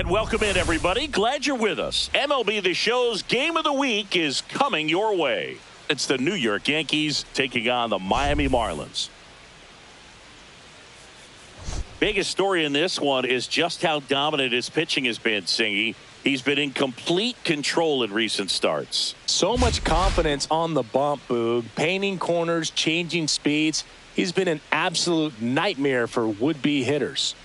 And welcome in, everybody. Glad you're with us. MLB The Show's Game of the Week is coming your way. It's the New York Yankees taking on the Miami Marlins. Biggest story in this one is just how dominant his pitching has been, Singy. He's been in complete control in recent starts. So much confidence on the bump, Boog. Painting corners, changing speeds. He's been an absolute nightmare for would-be hitters.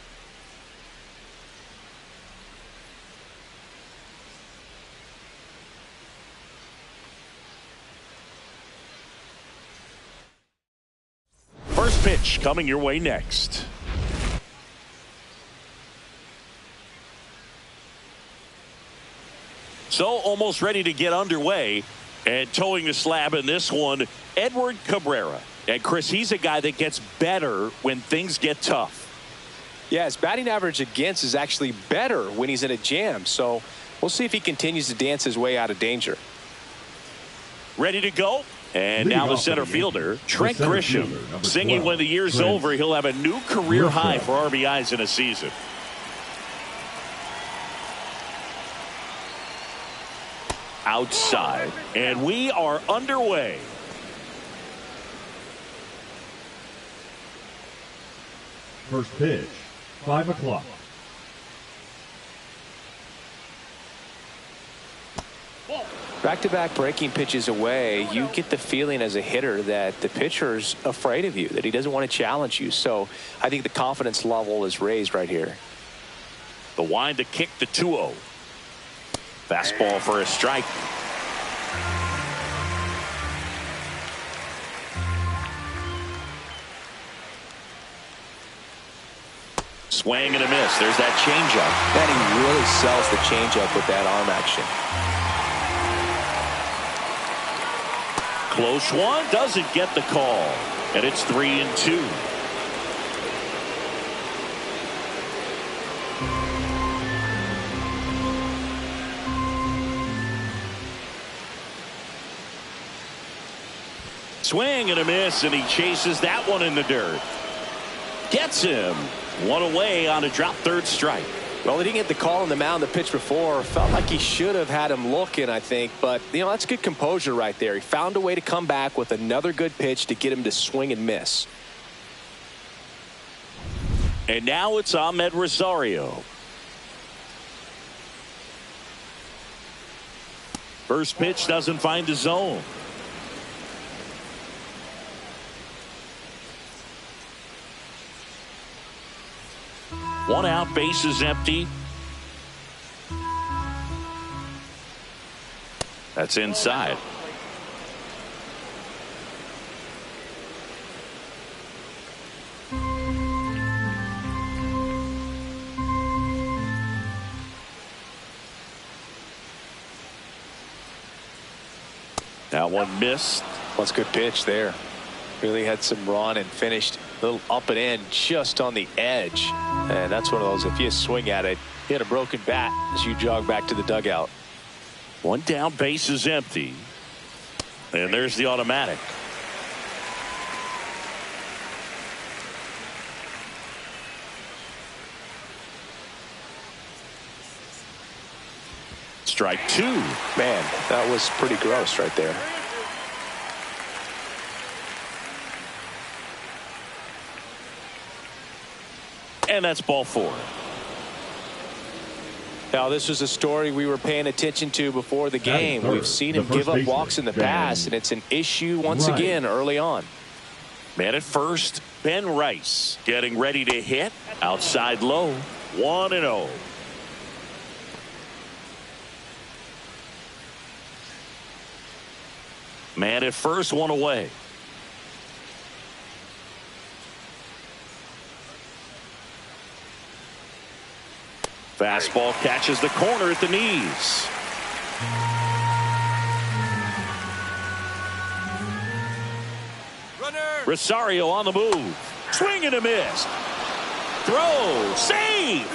First pitch coming your way next. So almost ready to get underway, and towing the slab in this one, Edward Cabrera. And Chris, he's a guy that gets better when things get tough. Yeah, his batting average against is actually better when he's in a jam. So we'll see if he continues to dance his way out of danger. Ready to go? And now the center fielder, Trent Grisham. Singing when the year's over, he'll have a new career high for RBIs in a season. Outside, and we are underway. First pitch, 5 o'clock. Back-to-back breaking pitches away, you get the feeling as a hitter that the pitcher's afraid of you, that he doesn't want to challenge you. So I think the confidence level is raised right here. The wind to kick the 2-0. Fastball for a strike. Swing and a miss. There's that changeup. And he really sells the changeup with that arm action. Close one, doesn't get the call. And it's 3-2. Swing and a miss, and he chases that one in the dirt. Gets him. One away on a drop third strike. Well, he didn't get the call on the mound the pitch before. Felt like he should have had him looking, I think. But, you know, that's good composure right there. He found a way to come back with another good pitch to get him to swing and miss. And now it's Ahmed Rosario. First pitch doesn't find the zone. One out, base is empty. That's inside. That one missed. That's a good pitch there. Really had some run and finished a little up and in just on the edge. And that's one of those, if you swing at it, you hit a broken bat as you jog back to the dugout. One down, base is empty. And there's the automatic. Strike two. Man, that was pretty gross right there. And that's ball four. Now, this was a story we were paying attention to before the game. We've seen him give up walks in the past, and it's an issue once again early on. Man at first, Ben Rice getting ready to hit. Outside low, 1-0. Man at first, one away. Fastball catches the corner at the knees. Runner. Rosario on the move. Swing and a miss. Throw. Save.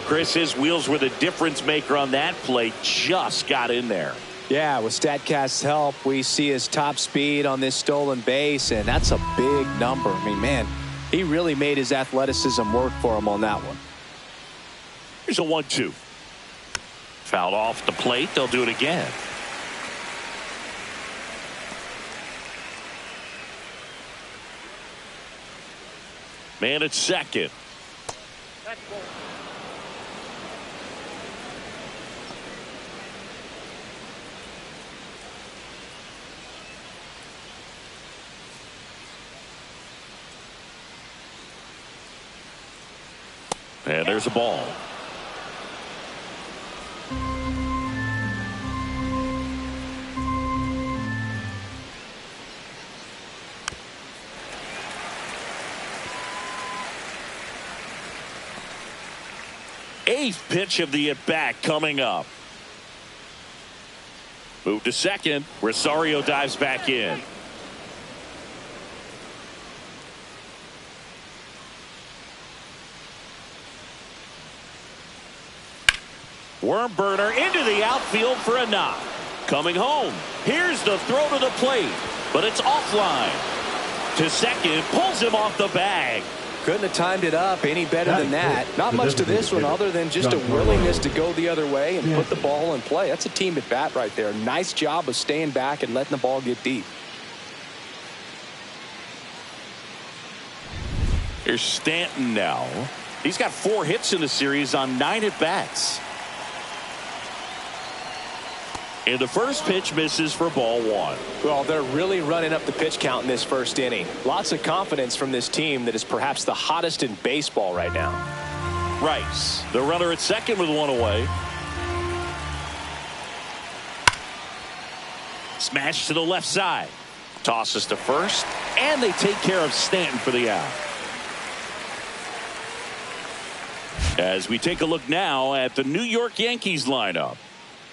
Chris, his wheels were the difference maker on that play. Just got in there. Yeah, with StatCast's help, we see his top speed on this stolen base, and that's a big number. I mean, man, He really made his athleticism work for him on that one. Here's a 1-2. Fouled off the plate. They'll do it again. Man at second. And there's a ball. Eighth pitch of the at-bat coming up. Move to second. Rosario dives back in. Worm burner into the outfield for a knock. Coming home. Here's the throw to the plate, but it's offline. To second, pulls him off the bag. Couldn't have timed it up any better than that. Not much to this one other than just a willingness to go the other way and put the ball in play. That's a team at bat right there. Nice job of staying back and letting the ball get deep. Here's Stanton now. He's got 4 hits in the series on 9 at-bats. And the first pitch misses for ball 1. Well, they're really running up the pitch count in this first inning. Lots of confidence from this team that is perhaps the hottest in baseball right now. Rice, the runner at second with 1 away. Smash to the left side. Tosses to first, and they take care of Stanton for the out. As we take a look now at the New York Yankees lineup.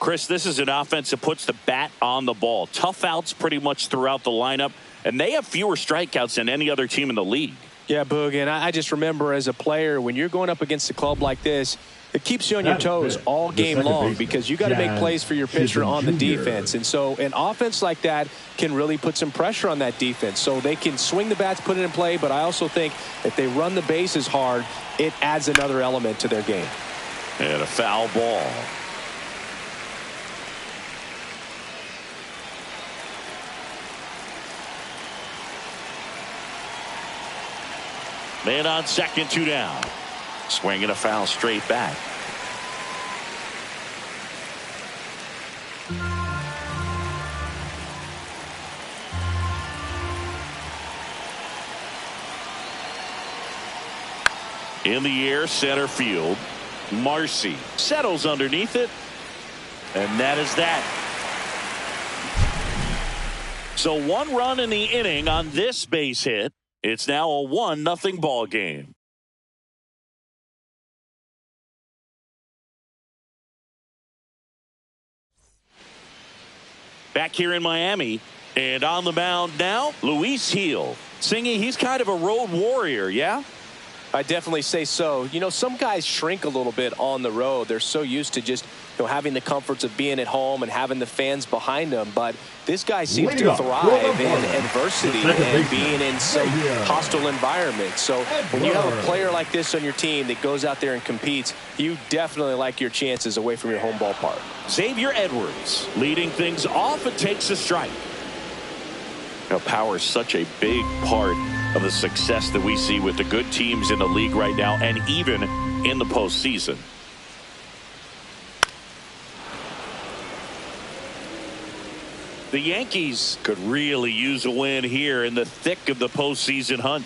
Chris, this is an offense that puts the bat on the ball. Tough outs pretty much throughout the lineup, and they have fewer strikeouts than any other team in the league. Yeah, Boog, and I just remember as a player, when you're going up against a club like this, it keeps you on your toes all game long because you got to make plays for your pitcher on the defense. And so an offense like that can really put some pressure on that defense. So they can swing the bats, put it in play, but I also think if they run the bases hard, it adds another element to their game. And a foul ball. Man on second, 2 down. Swinging a foul straight back. In the air, center field. Marcy settles underneath it. And that is that. So 1 run in the inning on this base hit. It's now a 1-0 ball game. Back here in Miami, and on the mound now, Luis Gil. Singy, he's kind of a road warrior, yeah? I definitely say so. You know, some guys shrink a little bit on the road. They're so used to just, having the comforts of being at home and having the fans behind them. But this guy seems to thrive in adversity and being in some hostile environments. So when you have a player like this on your team that goes out there and competes, you definitely like your chances away from your home ballpark. Xavier Edwards leading things off and takes a strike. Now, power is such a big part of the success that we see with the good teams in the league right now and even in the postseason. The Yankees could really use a win here in the thick of the postseason hunt.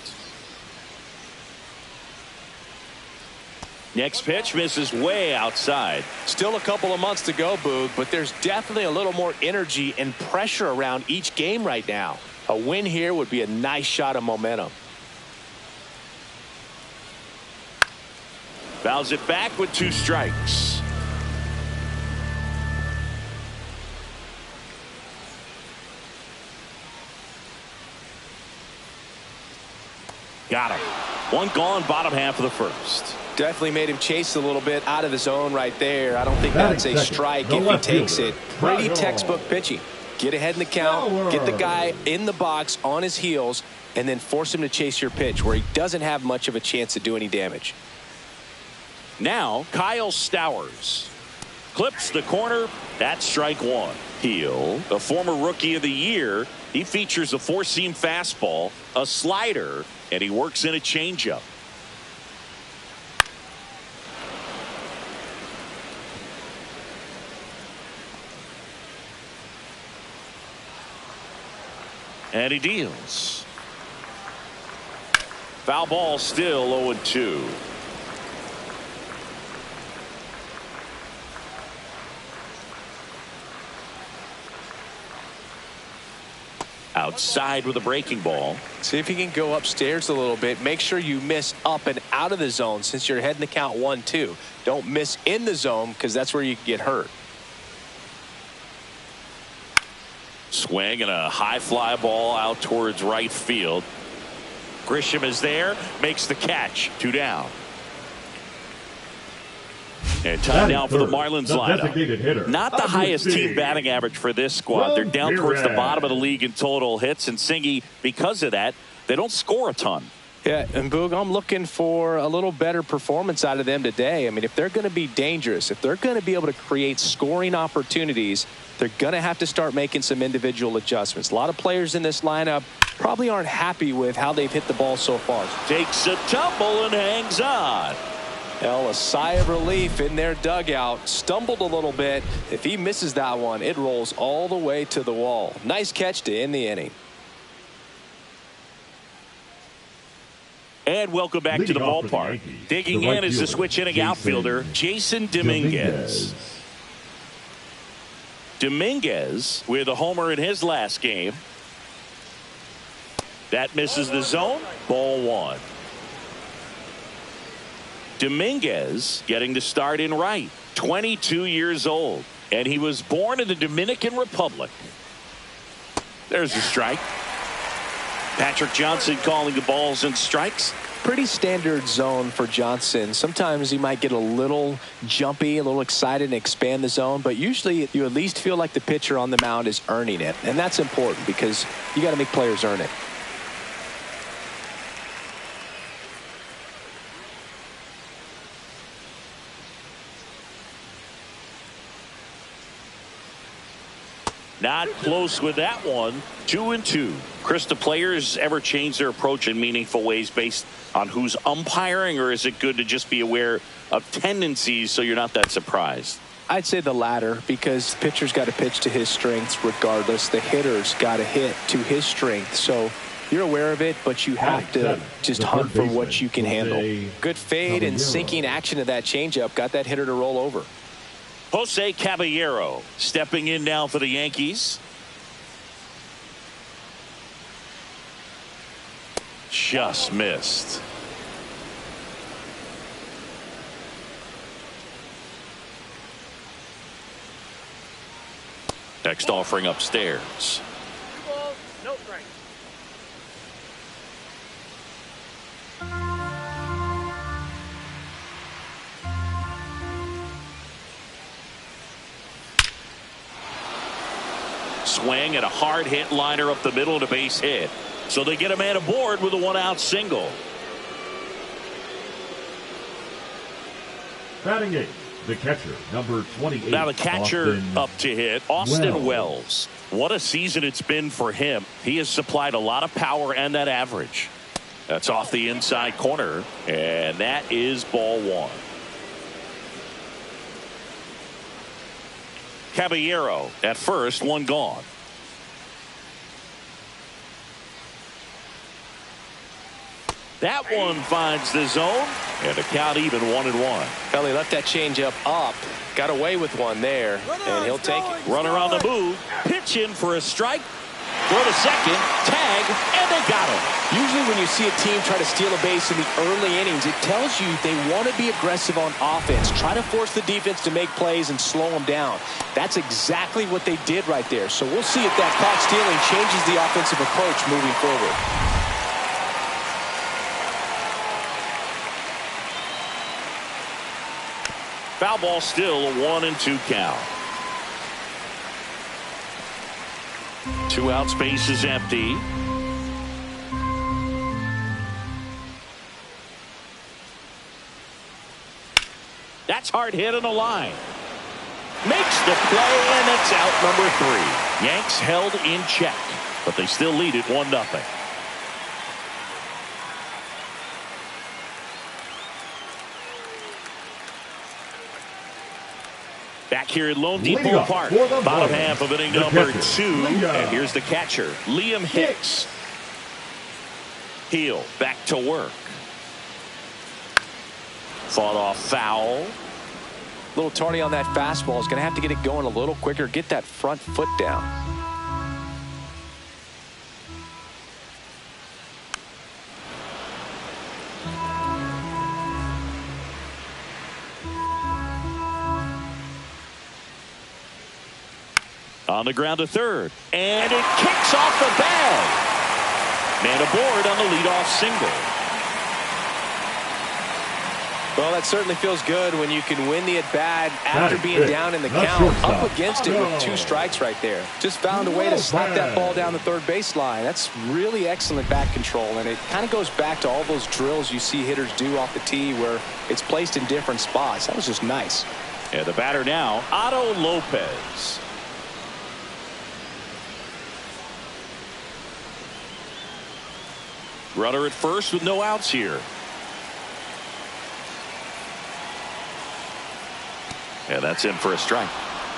Next pitch misses way outside. Still a couple of months to go, Boog, but there's definitely a little more energy and pressure around each game right now. A win here would be a nice shot of momentum. Fouls it back with 2 strikes. Got him. 1 gone, bottom half of the first. Definitely made him chase a little bit out of the zone right there. I don't think that's a strike if he takes it. Pretty textbook pitching. Get ahead in the count, get the guy in the box on his heels, and then force him to chase your pitch where he doesn't have much of a chance to do any damage. Now, Kyle Stowers clips the corner. That's strike one. Heel, the former Rookie of the Year, he features a four-seam fastball, a slider, and he works in a changeup. And he deals. Foul ball, still 0-2. Outside with a breaking ball. See if you can go upstairs a little bit. Make sure you miss up and out of the zone since you're heading the count 1-2. Don't miss in the zone because that's where you can get hurt. Swing and a high fly ball out towards right field. Grisham is there, makes the catch. 2 down. And time now for the Marlins lineup. Not the highest team batting average for this squad. They're down towards the bottom of the league in total hits, and Singy, because of that, they don't score a ton. Yeah, and Boog, I'm looking for a little better performance out of them today. I mean, if they're going to be dangerous, if they're going to be able to create scoring opportunities, they're going to have to start making some individual adjustments. A lot of players in this lineup probably aren't happy with how they've hit the ball so far. Takes a tumble and hangs on. Well, a sigh of relief in their dugout. Stumbled a little bit. If he misses that one, it rolls all the way to the wall. Nice catch to end the inning. And welcome back to the ballpark. Digging in is the switch inning outfielder, Jason Dominguez. Dominguez with a homer in his last game. That misses the zone. Ball one. Dominguez getting to start in right. 22 years old. And he was born in the Dominican Republic. There's a strike. Patrick Johnson calling the balls and strikes. Pretty standard zone for Johnson. Sometimes he might get a little jumpy, a little excited and expand the zone, but usually you at least feel like the pitcher on the mound is earning it. And that's important because you got to make players earn it. Not close with that one. 2-2. Chris, the players ever change their approach in meaningful ways based on who's umpiring, or is it good to just be aware of tendencies so you're not that surprised? I'd say the latter, because the pitcher's got to pitch to his strengths regardless. The hitter's got to hit to his strength. So you're aware of it, but you have to just hunt for what you can handle. Good fade and sinking action of that changeup got that hitter to roll over. Jose Caballero stepping in now for the Yankees. Just missed. Next offering upstairs. No strike. Swing and a hard hit liner up the middle and a base hit. So they get a man aboard with a one-out single. Batting eighth, the catcher, number 28. Now the catcher Austin up to hit, Austin Wells. What a season it's been for him. He has supplied a lot of power and that average. That's off the inside corner, and that is ball one. Caballero at first, one gone. That one finds the zone, and the count even 1-1. Well, he left that changeup up, got away with one there, and he'll take it. Runner on the move, pitch in for a strike, throw to second, tag, and they got him. Usually when you see a team try to steal a base in the early innings, it tells you they want to be aggressive on offense, try to force the defense to make plays and slow them down. That's exactly what they did right there. So we'll see if that caught stealing changes the offensive approach moving forward. Foul ball, still a 1-2 count. 2 out, space is empty. That's hard hit on the line. Makes the play, and it's out number 3. Yanks held in check, but they still lead it 1-0. Back here at Lone Depot Park, bottom half of inning number 2, and here's the catcher, Liam Hicks. Heel back to work. Fought off foul. A little tardy on that fastball. Is going to have to get it going a little quicker. Get that front foot down. On the ground to third, and it kicks off the bag. Man aboard on the leadoff single. Well, that certainly feels good when you can win the at-bat after being down in the count. Up against it with 2 strikes right there. Just found a way to slap that ball down the third baseline. That's really excellent bat control, and it kind of goes back to all those drills you see hitters do off the tee where it's placed in different spots. That was just nice. And the batter now, Otto Lopez. Runner at first with no outs here. And that's in for a strike.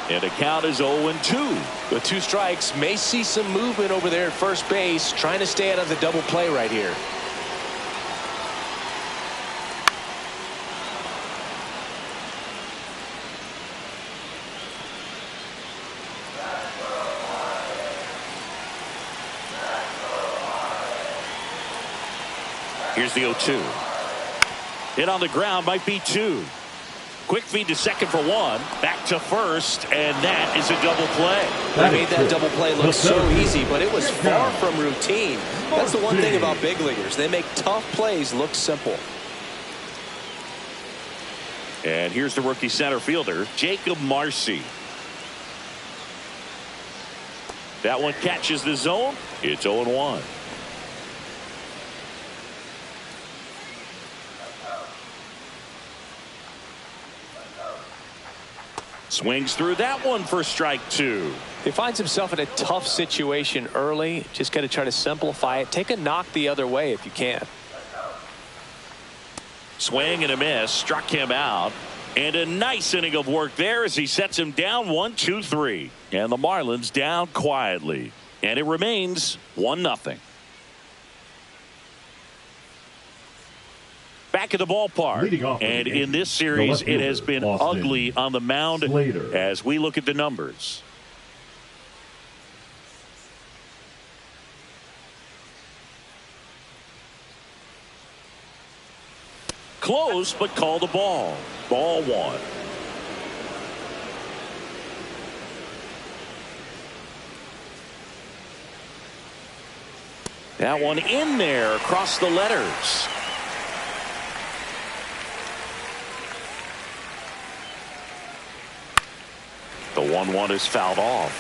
And the count is 0-2. With 2 strikes, may see some movement over there at first base, trying to stay out of the double play right here. Here's the 0-2. Hit on the ground, might be 2. Quick feed to second for 1. Back to first, and that is a double play. They made that double play look so easy, but it was far from routine. That's the one thing about big leaguers. They make tough plays look simple. And here's the rookie center fielder, Jacob Marcy. That one catches the zone. It's 0-1. Swings through that one for strike 2. He finds himself in a tough situation early. Just got to try to simplify it. Take a knock the other way if you can. Swing and a miss. Struck him out. And a nice inning of work there as he sets him down 1-2-3. And the Marlins down quietly. And it remains 1-0. Back at the ballpark, and in this series it has been ugly on the mound as we look at the numbers. Close, but call the ball. Ball 1. That one in there across the letters. The 1-1 is fouled off.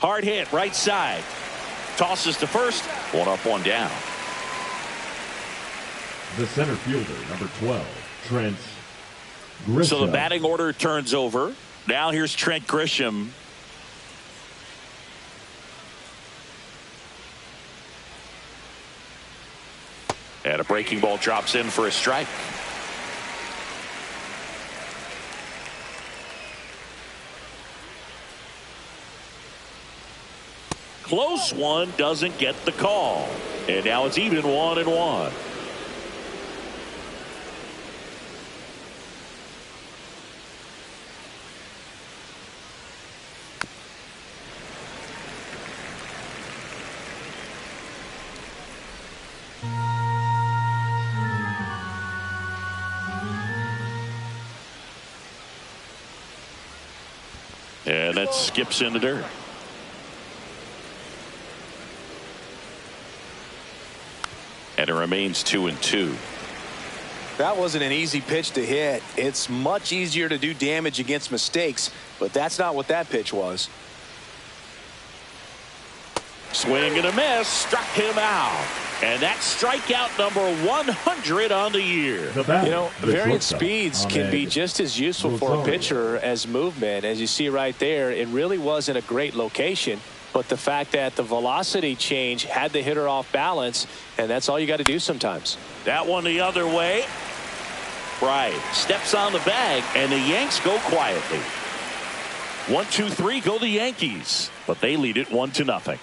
Hard hit right side. Tosses to first. 1 up, 1 down. The center fielder, number 12, Trent Grisham. So the batting order turns over. Now here's Trent Grisham. And a breaking ball drops in for a strike. Close one, doesn't get the call. And now it's even 1-1. And that skips in the dirt. it remains 2-2. That wasn't an easy pitch to hit. It's much easier to do damage against mistakes, but that's not what that pitch was. Swing and a miss, struck him out. And that's strikeout number 100 on the year. You know, variant speeds can be just as useful for a pitcher as movement. As you see right there, it really wasn't a great location, but the fact that the velocity change had the hitter off balance, and that's all you got to do sometimes. That one the other way. Right. Steps on the bag, and the Yanks go quietly. 1-2-3 go the Yankees, but they lead it 1-0.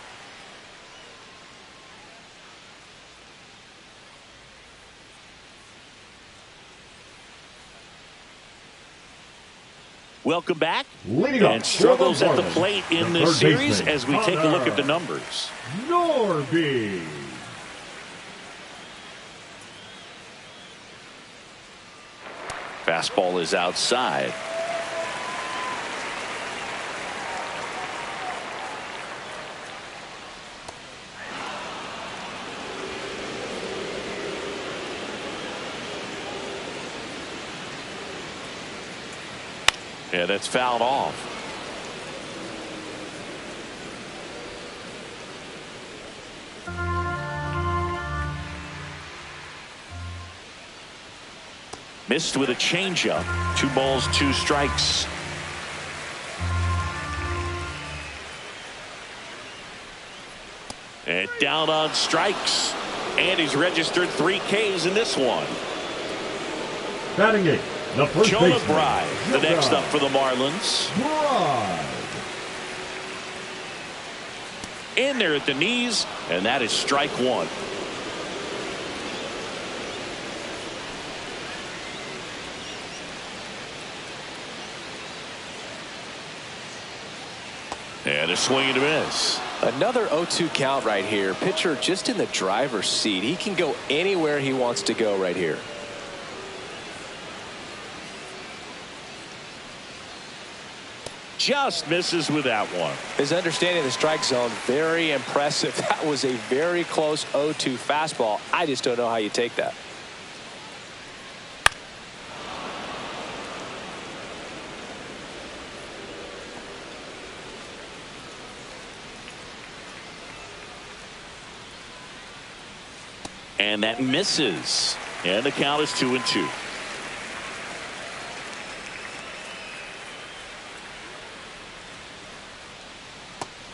Welcome back. And struggles at the plate in this series as we take a look at the numbers. Norby. Fastball is outside. Yeah, that's fouled off. Missed with a changeup. 2 balls, 2 strikes. And down on strikes. And he's registered 3 Ks in this one. Batting 8. The first Jonah Bride, the next up for the Marlins. In there at the knees, and that is strike 1. And a swing and a miss. Another 0-2 count right here. Pitcher just in the driver's seat. He can go anywhere he wants to go right here. Just misses with that one. His understanding of the strike zone, very impressive. That was a very close 0-2 fastball. I just don't know how you take that. And that misses. And the count is 2-2.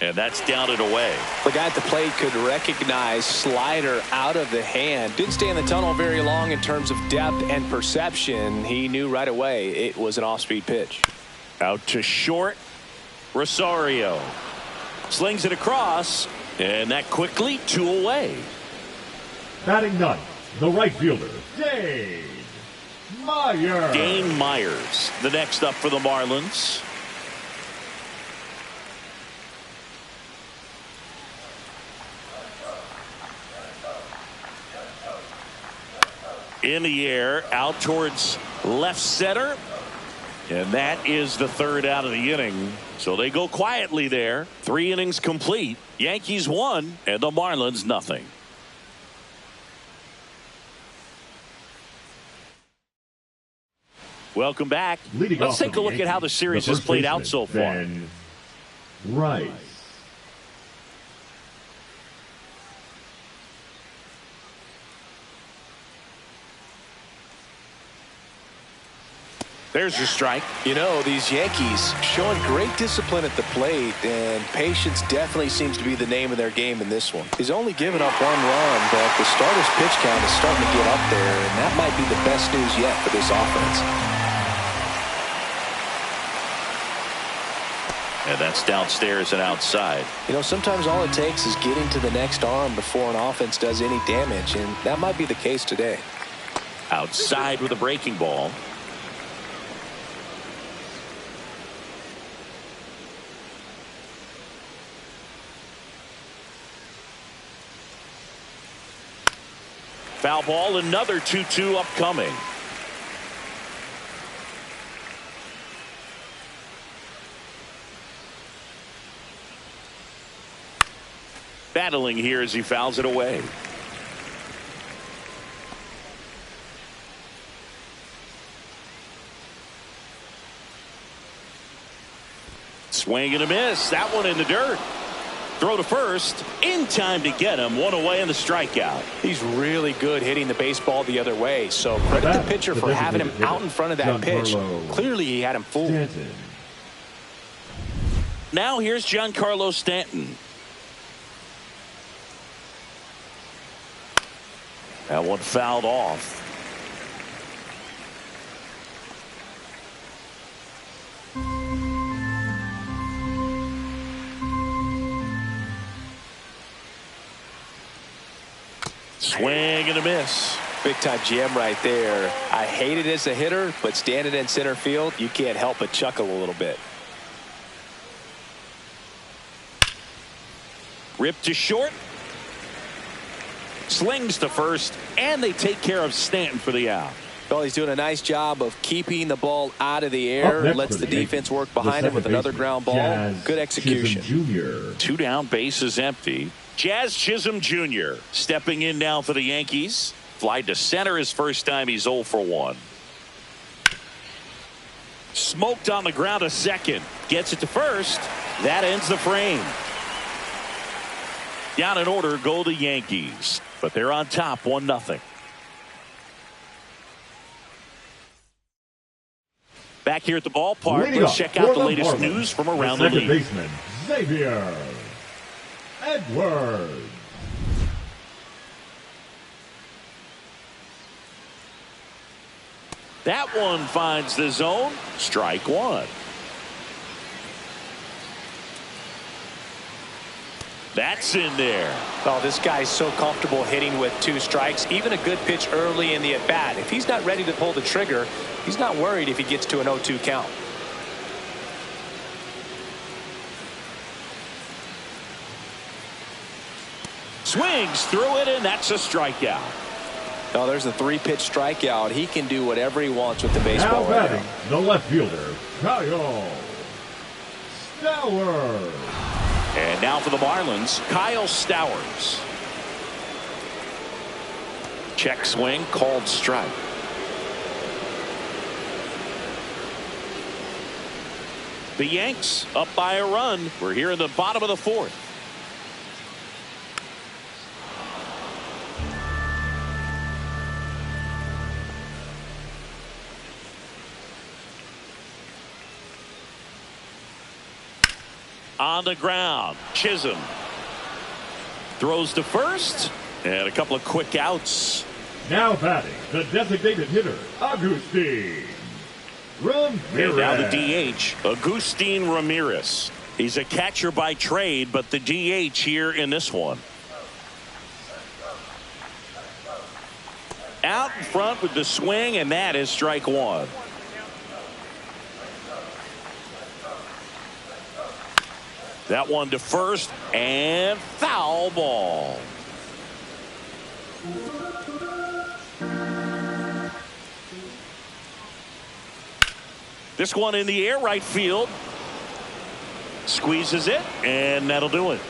And that's down and away. The guy at the plate could recognize slider out of the hand. Didn't stay in the tunnel very long in terms of depth and perception. He knew right away it was an off-speed pitch. Out to short. Rosario slings it across, and that quickly 2 away. Batting 9. The right fielder, Dane Myers. Dane Myers, the next up for the Marlins. In the air, out towards left center. And that is the 3rd out of the inning. So they go quietly there. 3 innings complete. Yankees 1 and the Marlins nothing. Welcome back. Let's take a look at how the series has played out so far. Right. There's your strike. You know, these Yankees showing great discipline at the plate, and patience definitely seems to be the name of their game in this one. He's only given up 1 run, but the starter's pitch count is starting to get up there, and that might be the best news yet for this offense. And that's downstairs and outside. You know, sometimes all it takes is getting to the next arm before an offense does any damage, and that might be the case today. Outside with a breaking ball. Foul ball, another 2-2 upcoming. Battling here as he fouls it away. Swing and a miss. That one in the dirt. Throw to first. In time to get him. One away in the strikeout. He's really good hitting the baseball the other way. So credit the pitcher for having him out in front of that pitch. Clearly he had him fooled. Stanton. Now here's Giancarlo Stanton. That one fouled off. Swing and a miss. Big time jam right there. I hate it as a hitter, but standing in center field, you can't help but chuckle a little bit. Ripped to short. Slings to first, and they take care of Stanton for the out. Well, he's doing a nice job of keeping the ball out of the air. Lets the defense work behind him with another ground ball. Good execution. 2 down, bases empty. Jazz Chisholm Jr. stepping in now for the Yankees. Fly to center his first time. He's 0 for 1. Smoked on the ground to second. Gets it to first. That ends the frame. Down in order go the Yankees. But they're on top 1-0. Back here at the ballpark, let's check out the latest news from around the league. Baseman, Xavier Edwards. That one finds the zone. Strike one. That's in there. Oh, this guy's so comfortable hitting with 2 strikes. Even a good pitch early in the at-bat. If he's not ready to pull the trigger, he's not worried if he gets to an 0-2 count. Swings through it, and that's a strikeout. Oh, there's a 3-pitch strikeout. He can do whatever he wants with the baseball Now right batting, now. the left fielder, Kyle Stowers. And now for the Marlins, Kyle Stowers. Check swing, called strike. The Yanks up by a run. We're here in the bottom of the 4th. On the ground, Chisholm throws to first, and a couple of quick outs. Now batting, the designated hitter, Agustin Ramirez. And now the DH, Agustin Ramirez. He's a catcher by trade, but the DH here in this one. Out in front with the swing, and that is strike one. That one to first, and foul ball. This one in the air, right field. Squeezes it, and that'll do it.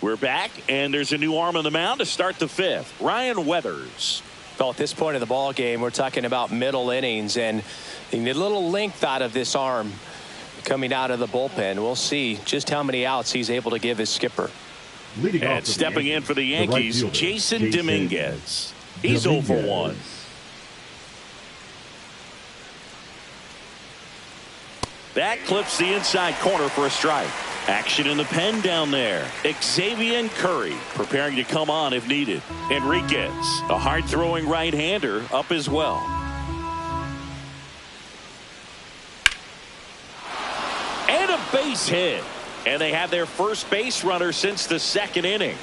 We're back, and there's a new arm on the mound to start the 5th. Ryan Weathers. Well, at this point in the ball game, we're talking about middle innings, and you need a little length out of this arm coming out of the bullpen. We'll see just how many outs he's able to give his skipper. And stepping in for the Yankees, Jason Dominguez. He's 0 for 1. That clips the inside corner for a strike. Action in the pen down there. Xavier Curry preparing to come on if needed. Enriquez, a hard-throwing right-hander, up as well. And a base hit. And they have their first base runner since the 2nd inning.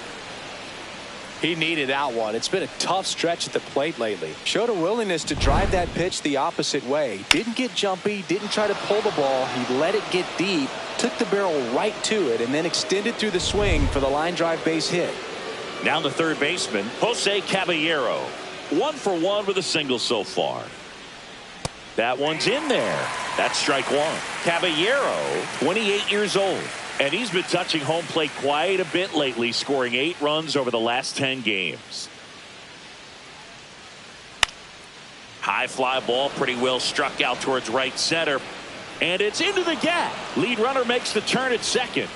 He needed that one. It's been a tough stretch at the plate lately. Showed a willingness to drive that pitch the opposite way. Didn't get jumpy, didn't try to pull the ball. He let it get deep, took the barrel right to it, and then extended through the swing for the line drive base hit. Now the third baseman, Jose Caballero. 1 for 1 with a single so far. That one's in there. That's strike one. Caballero, 28 years old. And he's been touching home plate quite a bit lately, scoring 8 runs over the last 10 games. High fly ball, pretty well struck out towards right center. And it's into the gap. Lead runner makes the turn at second.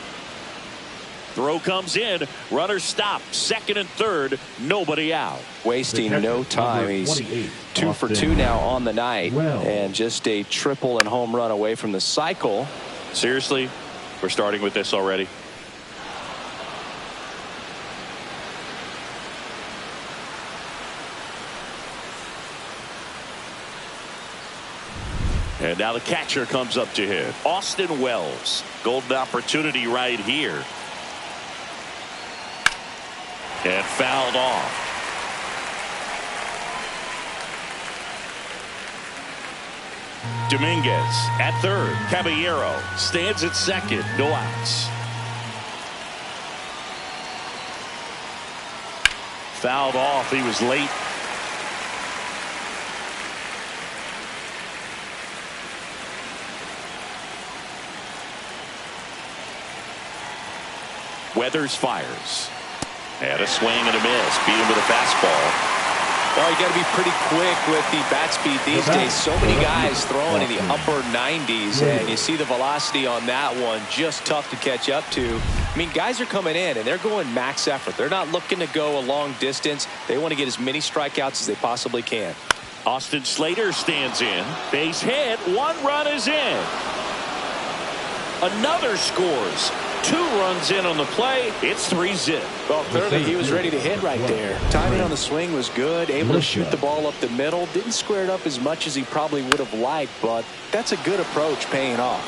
Throw comes in. Runner stopped. Second and third. Nobody out. Wasting no time. He's 2 for 2 now on the night. And just a triple and home run away from the cycle. Seriously? We're starting with this already? And now the catcher comes up to hit. Austin Wells. Golden opportunity right here. And fouled off. Dominguez at third. Caballero stands at second. No outs. Fouled off. He was late. Weathers fires. And a swing and a miss. Beat him with a fastball. Well, you got to be pretty quick with the bat speed these days. So many guys throwing in the upper 90s, and you see the velocity on that one. Just tough to catch up to. I mean, guys are coming in, and they're going max effort. They're not looking to go a long distance. They want to get as many strikeouts as they possibly can. Austin Slater stands in. Base hit. 1 run is in. Another scores. 2 runs in on the play. It's 3-zip. Well, clearly he was ready to hit right there. Timing on the swing was good. Able to shoot the ball up the middle. Didn't square it up as much as he probably would have liked, but that's a good approach paying off.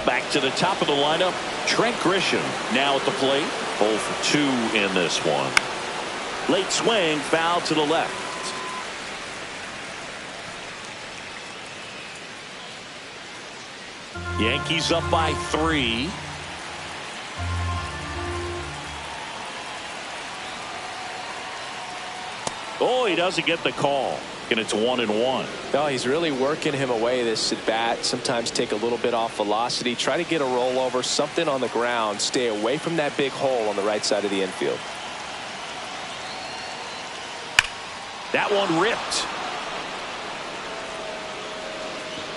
Back to the top of the lineup. Trent Grisham now at the plate. 0 for 2 in this one. Late swing. Foul to the left. Yankees up by 3. Oh, he doesn't get the call. And it's 1-1. No, he's really working him away this at bat. Sometimes take a little bit off velocity. Try to get a rollover, something on the ground. Stay away from that big hole on the right side of the infield. That one ripped.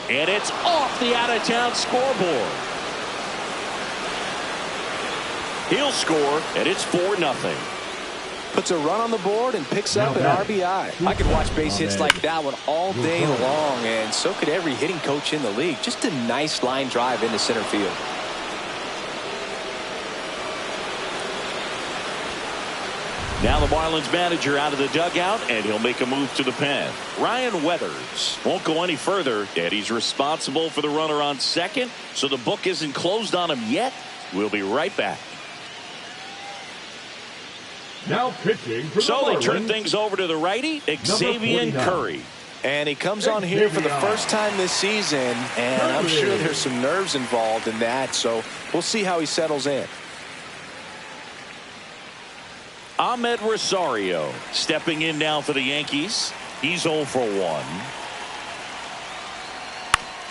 And it's off the out-of-town scoreboard. He'll score, and it's 4-0. Puts a run on the board and picks up an RBI. I could watch base hits like that one all day long, and so could every hitting coach in the league. Just a nice line drive into center field. Now the Marlins manager out of the dugout, and he'll make a move to the pen. Ryan Weathers won't go any further, and he's responsible for the runner on second, so the book isn't closed on him yet. We'll be right back. Now pitching for so the they turn Marlins, things over to the righty, Xavier Curry. And he comes on here for the first time this season, and I'm sure there's some nerves involved in that, so we'll see how he settles in. Ahmed Rosario stepping in now for the Yankees. He's 0 for 1.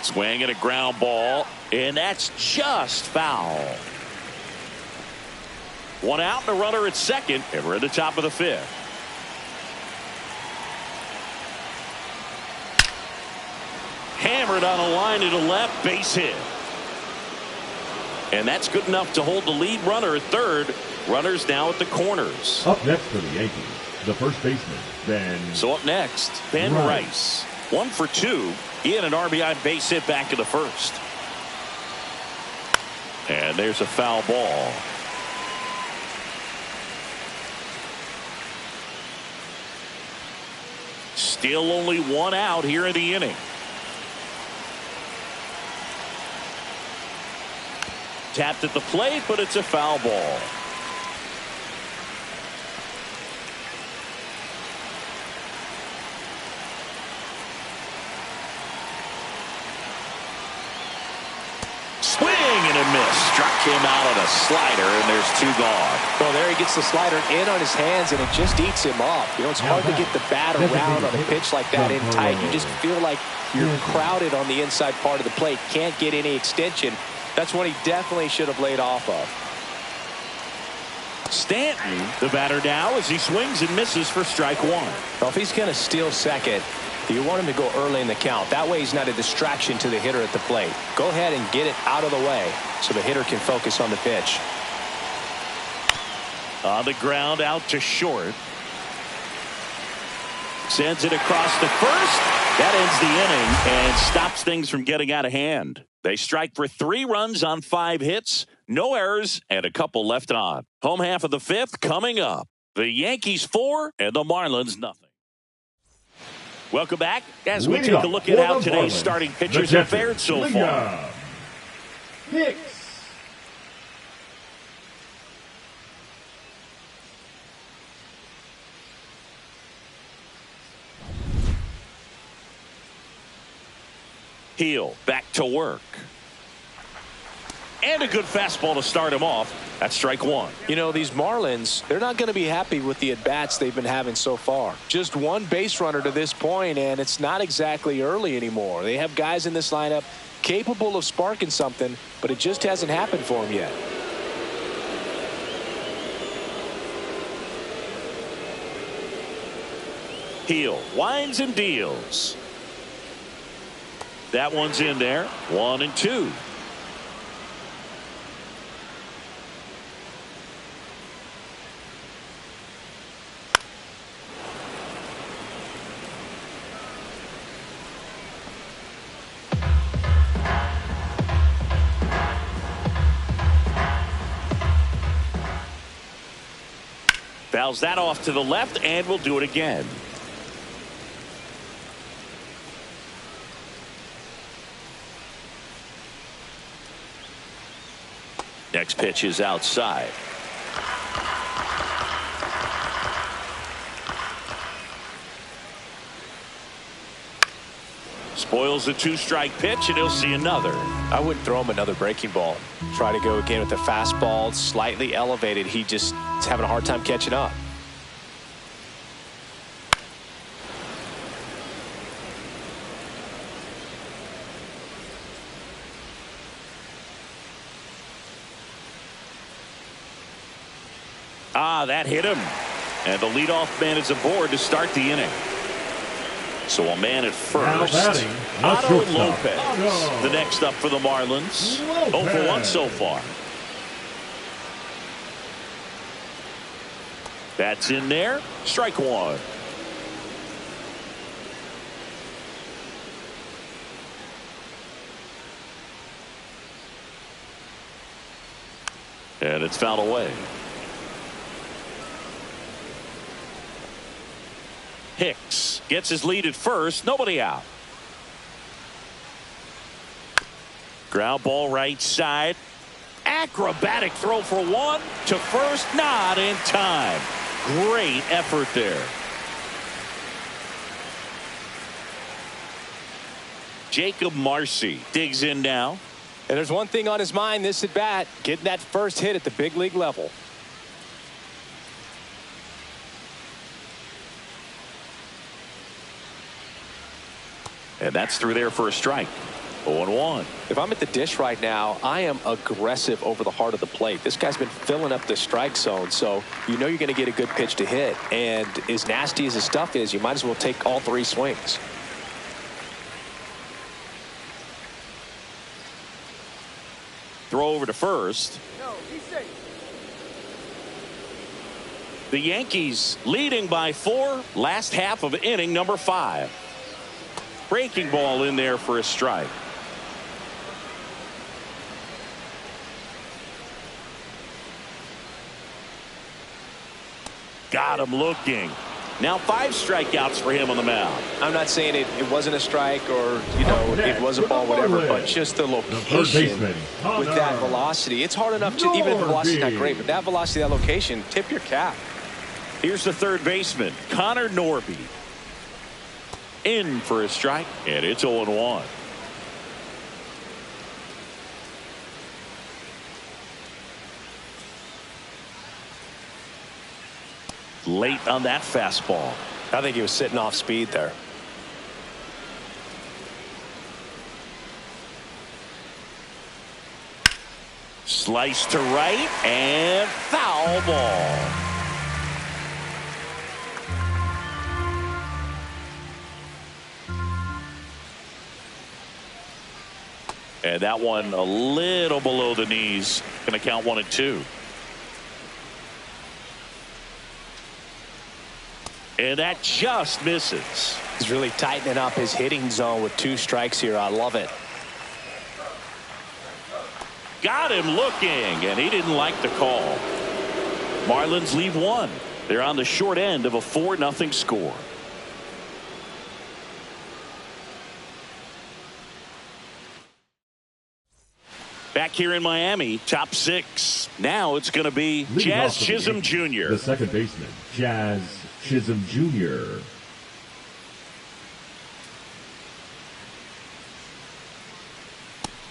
Swing and a ground ball, and that's just foul. 1 out and a runner at second, and we're at the top of the 5th. Hammered on a line to the left, base hit. And that's good enough to hold the lead runner at third. Runners now at the corners. Up next for the Yankees, the first baseman, Ben. So up next, Ben Rice. 1 for 2. He had an RBI base hit back in the first. And there's a foul ball. Still only 1 out here in the inning. Tapped at the plate, but it's a foul ball. Swing and a miss. Struck him out on a slider, and there's 2 gone. Well, there he gets the slider in on his hands, and it just eats him up. You know, it's hard to get the bat around on a pitch like that in tight. You just feel like you're crowded on the inside part of the plate. Can't get any extension. That's one he definitely should have laid off of. Stanton, the batter now, as he swings and misses for strike 1. Well, if he's going to steal second, you want him to go early in the count. That way he's not a distraction to the hitter at the plate. Go ahead and get it out of the way so the hitter can focus on the pitch. On the ground, out to short. Sends it across the first. That ends the inning and stops things from getting out of hand. They strike for 3 runs on 5 hits, no errors, and a couple left on. Home half of the 5th coming up. The Yankees 4 and the Marlins nothing. Welcome back as we take a look at how today's starting pitchers have fared so far. Hicks. Heel back to work. And a good fastball to start him off. That's strike 1. You know, these Marlins, they're not going to be happy with the at-bats they've been having so far. Just 1 base runner to this point, and it's not exactly early anymore. They have guys in this lineup capable of sparking something, but it just hasn't happened for them yet. Heel winds and deals. That one's in there. 1 and 2. Fouls that off to the left, and we'll do it again. Next pitch is outside. Spoils the 2-strike pitch, and he'll see another. I wouldn't throw him another breaking ball. Try to go again with the fastball, slightly elevated. He just is having a hard time catching up. That hit him. And the leadoff man is aboard to start the inning. So a man at first. Otto Lopez. The next up for the Marlins. 0 for 1 so far. That's in there. Strike 1. And it's fouled away. Hicks gets his lead at first. Nobody out. Ground ball right side. Acrobatic throw for 1 to first. Not in time. Great effort there. Jacob Marcy digs in now. And there's one thing on his mind this at bat, getting that first hit at the big league level. And that's through there for a strike. 0-1. If I'm at the dish right now, I am aggressive over the heart of the plate. This guy's been filling up the strike zone, so you know you're going to get a good pitch to hit. And as nasty as his stuff is, you might as well take all 3 swings. Throw over to first. No, he's safe. The Yankees leading by 4. Last half of inning number 5. Breaking ball in there for a strike. Got him looking. Now 5 strikeouts for him on the mound. I'm not saying it wasn't a strike or, you know, it was a ball, whatever, but just the location with that velocity. It's hard enough to, even if the velocity's not great, but that velocity, that location, tip your cap. Here's the third baseman, Connor Norby. In for a strike, and it's 0-1. Late on that fastball. I think he was sitting off speed there. Slice to right and foul ball. And that one a little below the knees. Going to count 1-2. And that just misses. He's really tightening up his hitting zone with 2 strikes here. I love it. Got him looking, and he didn't like the call. Marlins leave 1. They're on the short end of a 4-0 score. Back here in Miami, top 6. Now it's going to be Jazz Chisholm Jr. The second baseman, Jazz Chisholm Jr.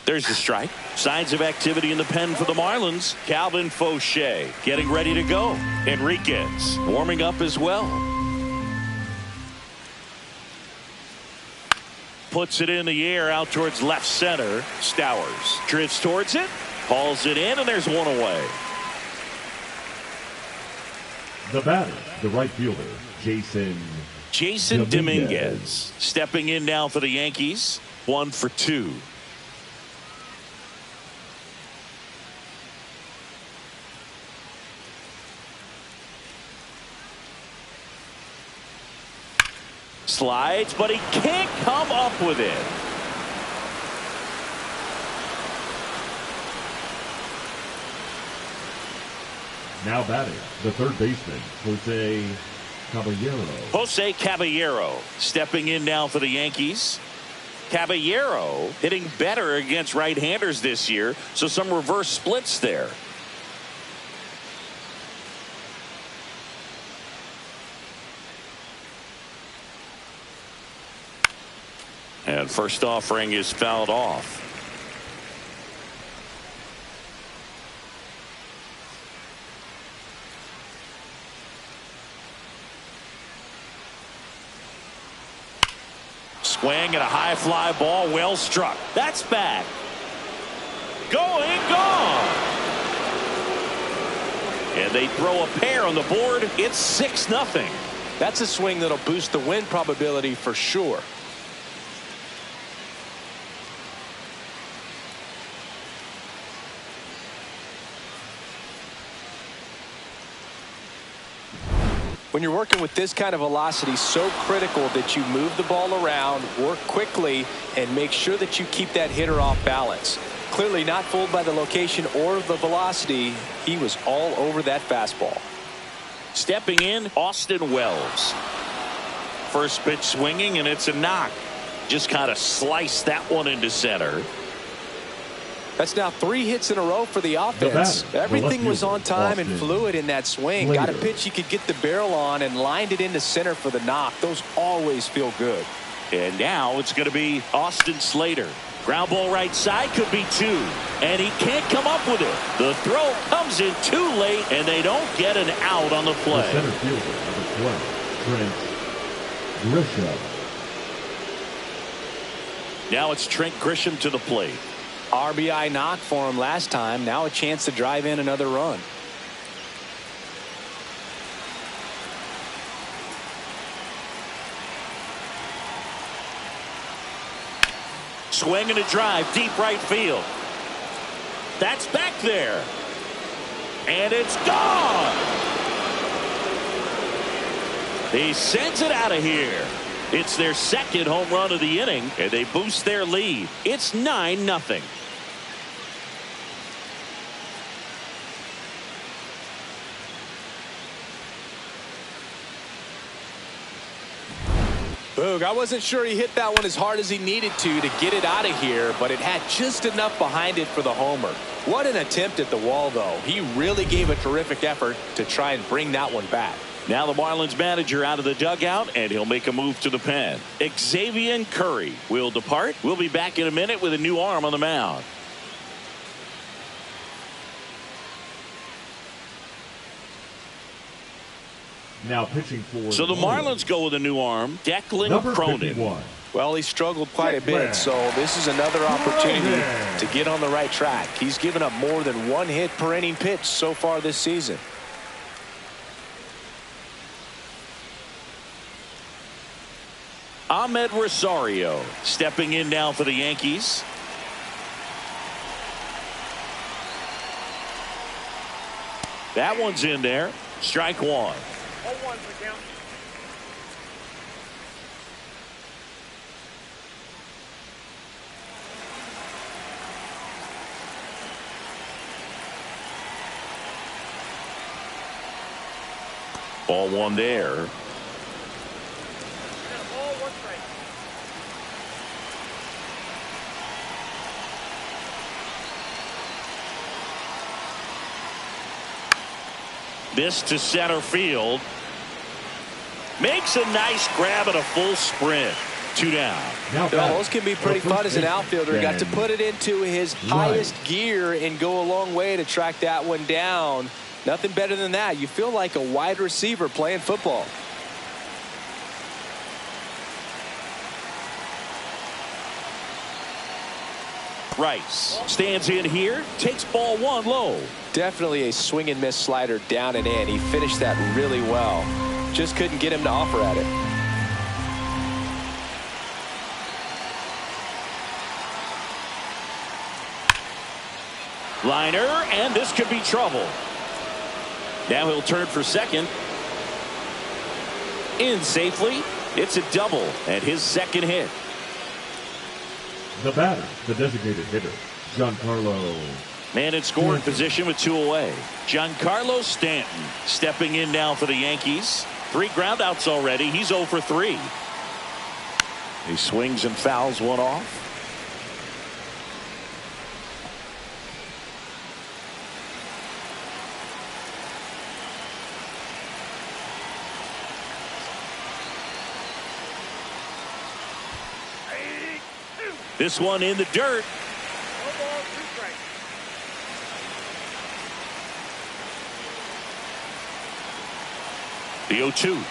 There's the strike. Signs of activity in the pen for the Marlins. Calvin Fauché getting ready to go. Enriquez warming up as well. Puts it in the air out towards left center. Stowers drifts towards it. Hauls it in, and there's one away. The batter, the right fielder, Jason Dominguez. Stepping in now for the Yankees. 1 for 2. Slides, but he can't come up with it. Now batting, the third baseman, Jose Caballero stepping in now for the Yankees. Caballero hitting better against right-handers this year, so some reverse splits there. And first offering is fouled off. Swing and a high fly ball, well struck. That's back. Going, gone. And they throw a pair on the board. It's 6-0. That's a swing that'll boost the win probability for sure. When you're working with this kind of velocity, so critical that you move the ball around, work quickly, and make sure that you keep that hitter off balance. Clearly not fooled by the location or the velocity. He was all over that fastball. Stepping in, Austin Wells. First pitch swinging, and it's a knock. Just kind of sliced that one into center. That's now 3 hits in a row for the offense. Everything was on time and fluid in that swing. Got a pitch you could get the barrel on and lined it into center for the knock. Those always feel good. And now it's going to be Austin Slater. Ground ball right side, could be 2. And he can't come up with it. The throw comes in too late, and they don't get an out on the play. The center fielder, number 12, Trent Grisham. Now it's Trent Grisham to the plate. RBI knock for him last time. Now a chance to drive in another run. Swing and a drive, deep right field. That's back there. And it's gone. He sends it out of here. It's their second home run of the inning, and they boost their lead. It's 9-0. Boog, I wasn't sure he hit that one as hard as he needed to get it out of here, but it had just enough behind it for the homer. What an attempt at the wall, though. He really gave a terrific effort to try and bring that one back. Now the Marlins manager out of the dugout, and he'll make a move to the pen. Xavier Curry will depart. We'll be back in a minute with a new arm on the mound. Now pitching for So the Marlins go with a new arm, Declan number Cronin. 51. Well, he struggled quite a bit, so this is another opportunity to get on the right track. He's given up more than one hit per inning pitch so far this season. Ahmed Rosario stepping in now for the Yankees. That one's in there. Strike one. 0-1 for count. Ball one there. Ball, 1 strike. This to center field. Makes a nice grab at a full sprint. 2 down. Well, those can be pretty fun as an outfielder. He got to put it into his highest gear and go a long way to track that one down. Nothing better than that. You feel like a wide receiver playing football. Rice stands in here, takes ball one low. Definitely a swing and miss slider down and in. He finished that really well. Just couldn't get him to offer at it. Liner, and this could be trouble. Now he'll turn for second. In safely. It's a double and his second hit. The batter, the designated hitter, Giancarlo. Man in scoring position with 2 away. Giancarlo Stanton stepping in now for the Yankees. 3 groundouts already. He's 0 for 3. He swings and fouls one off. This one in the dirt. 1 ball, 2 strikes. The 0-2.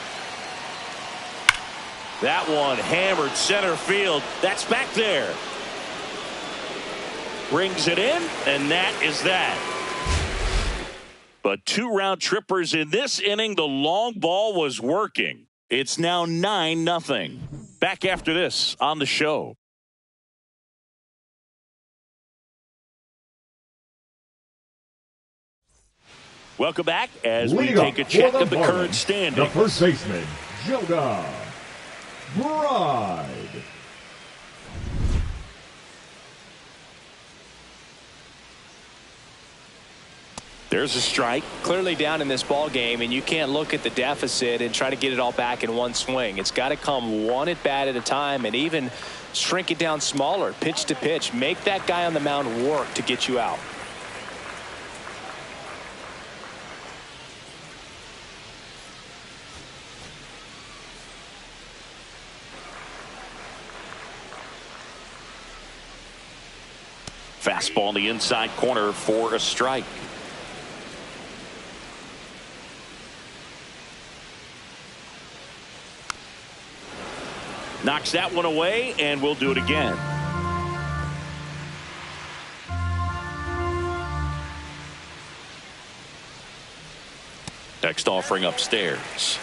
That one hammered center field. That's back there. Brings it in, and that is that. But 2 round trippers in this inning. The long ball was working. It's now 9-0. Back after this on the show. Welcome back as we take a check of the current standings. The first baseman, Jonah Bride. There's a strike. Clearly down in this ball game, and you can't look at the deficit and try to get it all back in one swing. It's got to come one at bat at a time, and even shrink it down smaller, pitch to pitch. Make that guy on the mound work to get you out. Fastball in the inside corner for a strike. Knocks that one away, and we'll do it again. Next offering upstairs.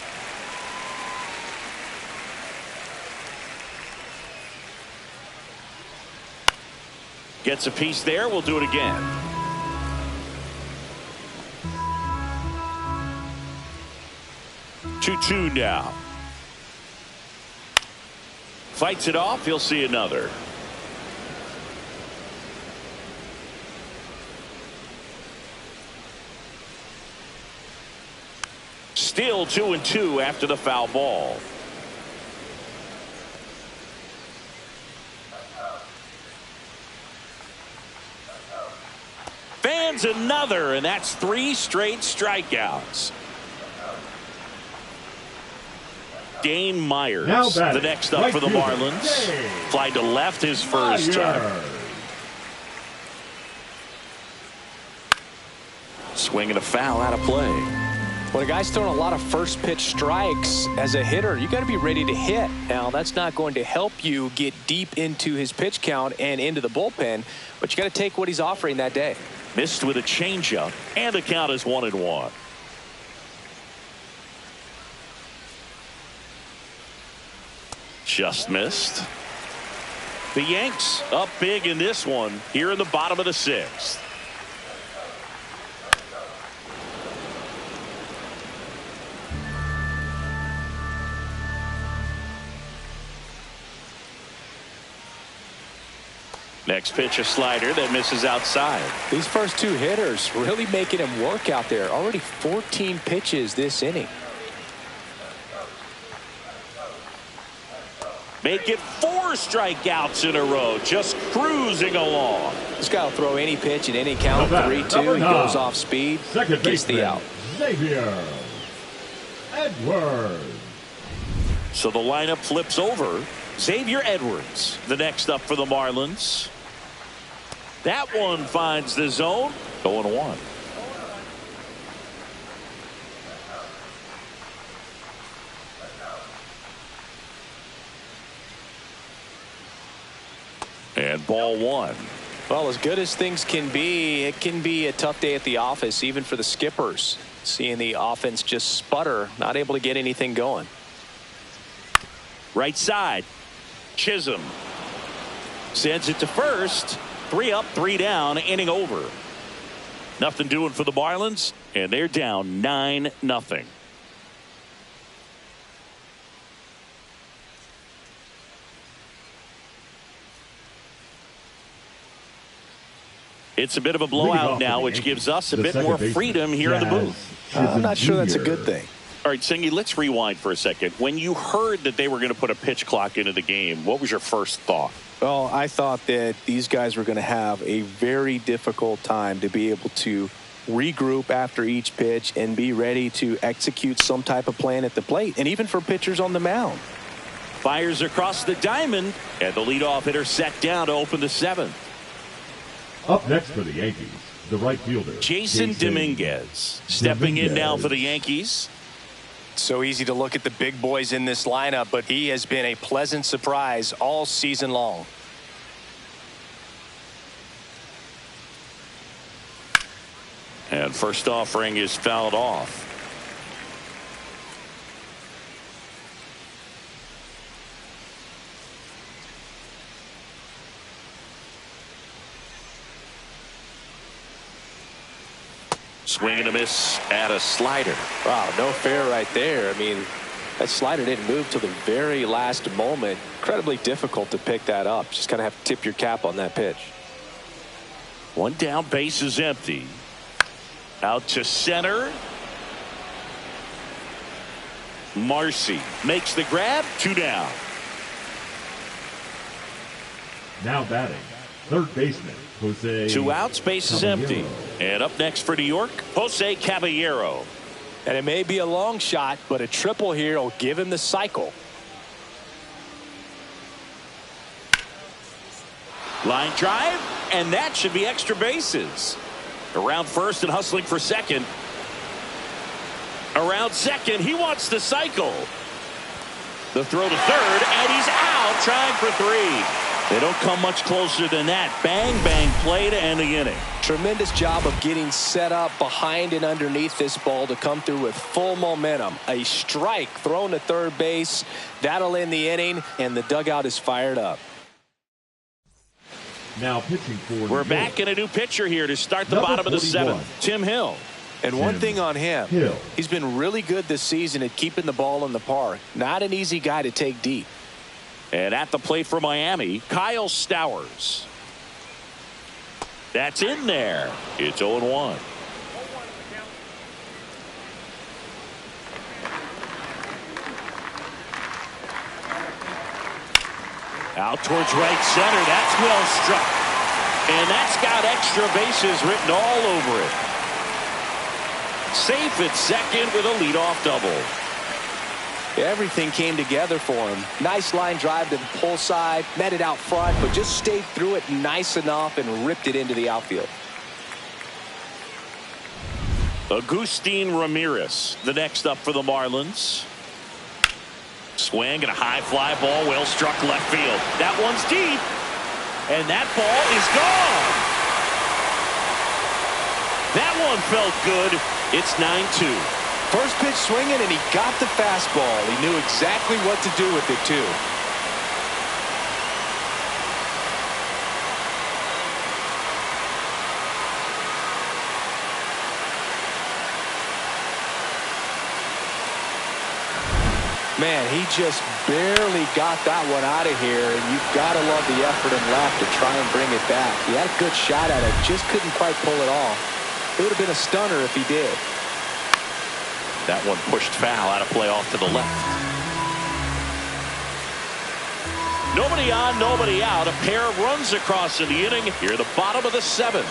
Gets a piece there. We'll do it again. Two now. Fights it off. He'll see another. Still 2-2 after the foul ball. Fans another, and that's 3 straight strikeouts. Dane Myers, the next up for the Marlins. Fly to left his first time. Swing and a foul out of play. When a guy's throwing a lot of first pitch strikes as a hitter, you got to be ready to hit. Now, that's not going to help you get deep into his pitch count and into the bullpen, but you got to take what he's offering that day. Missed with a changeup, and the count is 1-1. Just missed. The Yanks up big in this one here in the bottom of the 6th. Next pitch, a slider that misses outside. These first 2 hitters really making him work out there. Already 14 pitches this inning. Make it 4 strikeouts in a row, just cruising along. This guy will throw any pitch at any count. 3-2. He goes off speed. Second gets the out. Xavier Edwards. So the lineup flips over. Xavier Edwards, the next up for the Marlins. That one finds the zone. 0-1. And ball 1. Well, as good as things can be, it can be a tough day at the office, even for the skippers. Seeing the offense just sputter, not able to get anything going. Right side. Chisholm sends it to first. 3 up, 3 down, inning over. Nothing doing for the Marlins, and they're down 9-0. It's a bit of a blowout now, which gives us a bit more freedom here in the booth. I'm not sure that's a good thing. All right, Singy, let's rewind for a second. When you heard that they were going to put a pitch clock into the game, what was your first thought? Well, I thought that these guys were going to have a very difficult time to be able to regroup after each pitch and be ready to execute some type of plan at the plate, and even for pitchers on the mound. Fires across the diamond, and the leadoff hitter set down to open the 7th. Up next for the Yankees, the right fielder, Jason Dominguez stepping in now for the Yankees. So easy to look at the big boys in this lineup, but he has been a pleasant surprise all season long. And first offering is fouled off. Swing and a miss at a slider. Wow, no fair right there. I mean, that slider didn't move till the very last moment. Incredibly difficult to pick that up. Just kind of have to tip your cap on that pitch. 1 down, base is empty. Out to center. Marcy makes the grab. 2 down. Now batting, third baseman, Jose. 2 outs, base is empty. And up next for New York, Jose Caballero. And it may be a long shot, but a triple here will give him the cycle. Line drive, and that should be extra bases. Around first and hustling for second. Around second, he wants the cycle. The throw to third, and he's out trying for 3. They don't come much closer than that. Bang, bang play to end the inning. Tremendous job of getting set up behind and underneath this ball to come through with full momentum. A strike thrown to third base. That'll end the inning, and the dugout is fired up. Now pitching for We're back in a new pitcher here to start the bottom of the 7th. Tim Hill. And one thing on him, Hill. He's been really good this season at keeping the ball in the park. Not an easy guy to take deep. And at the plate for Miami, Kyle Stowers. That's in there. It's 0-1. Out towards right center. That's well struck. And that's got extra bases written all over it. Safe at second with a leadoff double. Everything came together for him. Nice line drive to the pull side, met it out front, but just stayed through it nice enough and ripped it into the outfield. Agustin Ramirez, the next up for the Marlins. Swing and a high fly ball, well struck left field. That one's deep, and that ball is gone. That one felt good. It's 9-2. First pitch swinging, and he got the fastball. He knew exactly what to do with it, too. Man, he just barely got that one out of here, and you've got to love the effort and left to try and bring it back. He had a good shot at it, just couldn't quite pull it off. It would have been a stunner if he did. That one pushed foul, out of play off to the left. Nobody on, nobody out. A pair of runs across in the inning. Here at the bottom of the seventh.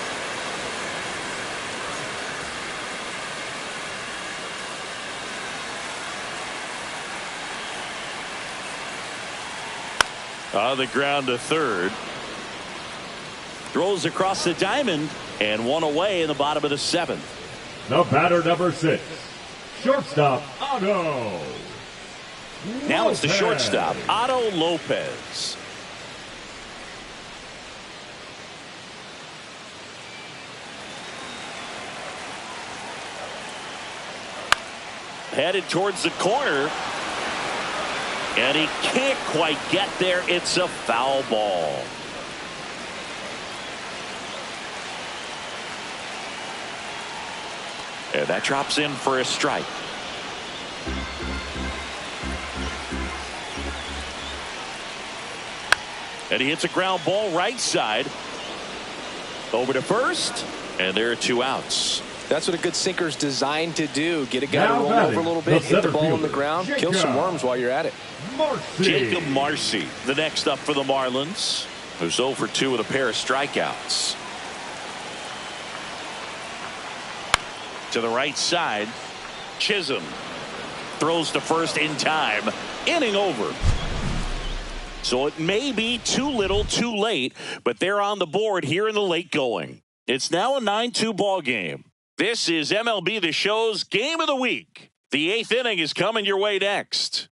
On the ground to third. Throws across the diamond, and one away in the bottom of the seventh. The batter, number 6, shortstop, Otto. Now it's the shortstop, Otto Lopez. Headed towards the corner. And he can't quite get there. It's a foul ball. And that drops in for a strike. And he hits a ground ball right side. Over to first. And there are 2 outs. That's what a good sinker's designed to do. Get a guy to roll over a little bit, hit the ball on the ground, kill some worms while you're at it. Jacob Marcy, the next up for the Marlins, who's 0 for 2 with a pair of strikeouts. To the right side, Chisholm throws to first in time. Inning over. So it may be too little too late, but they're on the board here in the late going. It's now a 9-2 ball game. This is MLB The Show's Game of the Week. The 8th inning is coming your way next.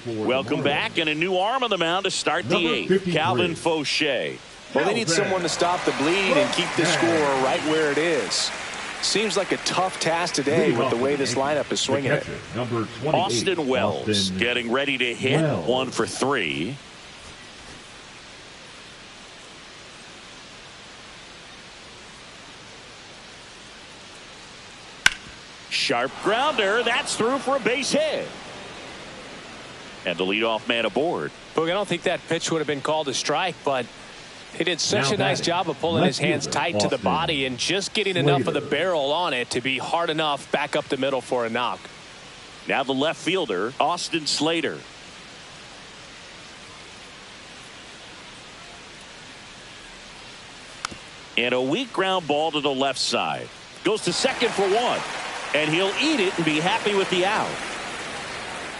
Welcome back, and a new arm on the mound to start the 8th. Calvin Fauché. Well, they need someone to stop the bleed and keep the score right where it is. Seems like a tough task today with the way this lineup is swinging it. Austin Wells getting ready to hit. 1 for 3. Sharp grounder. That's through for a base hit. And the leadoff man aboard. Boog, I don't think that pitch would have been called a strike, but he did such a nice job of pulling his hands tight to the body and just getting enough of the barrel on it to be hard enough back up the middle for a knock. Now the left fielder, Austin Slater. And a weak ground ball to the left side. Goes to second for 1. And he'll eat it and be happy with the out.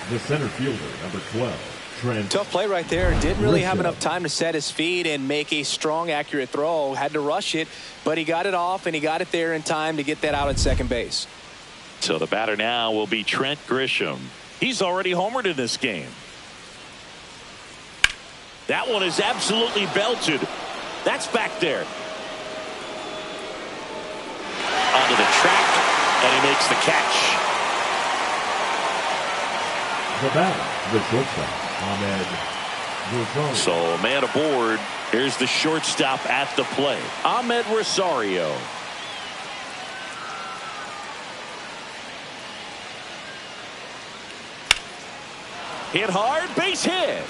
The center fielder, number 12, Tough play right there. Didn't really have enough time to set his feet and make a strong, accurate throw. Had to rush it, but he got it off, and he got it there in time to get that out at second base. So the batter now will be Trent Grisham. He's already homered in this game. That one is absolutely belted. That's back there. Onto the track, and he makes the catch. The batter, the shortstop, Ahmed Rosario. So man aboard. Here's the shortstop at the plate, Ahmed Rosario. Hit hard, base hit.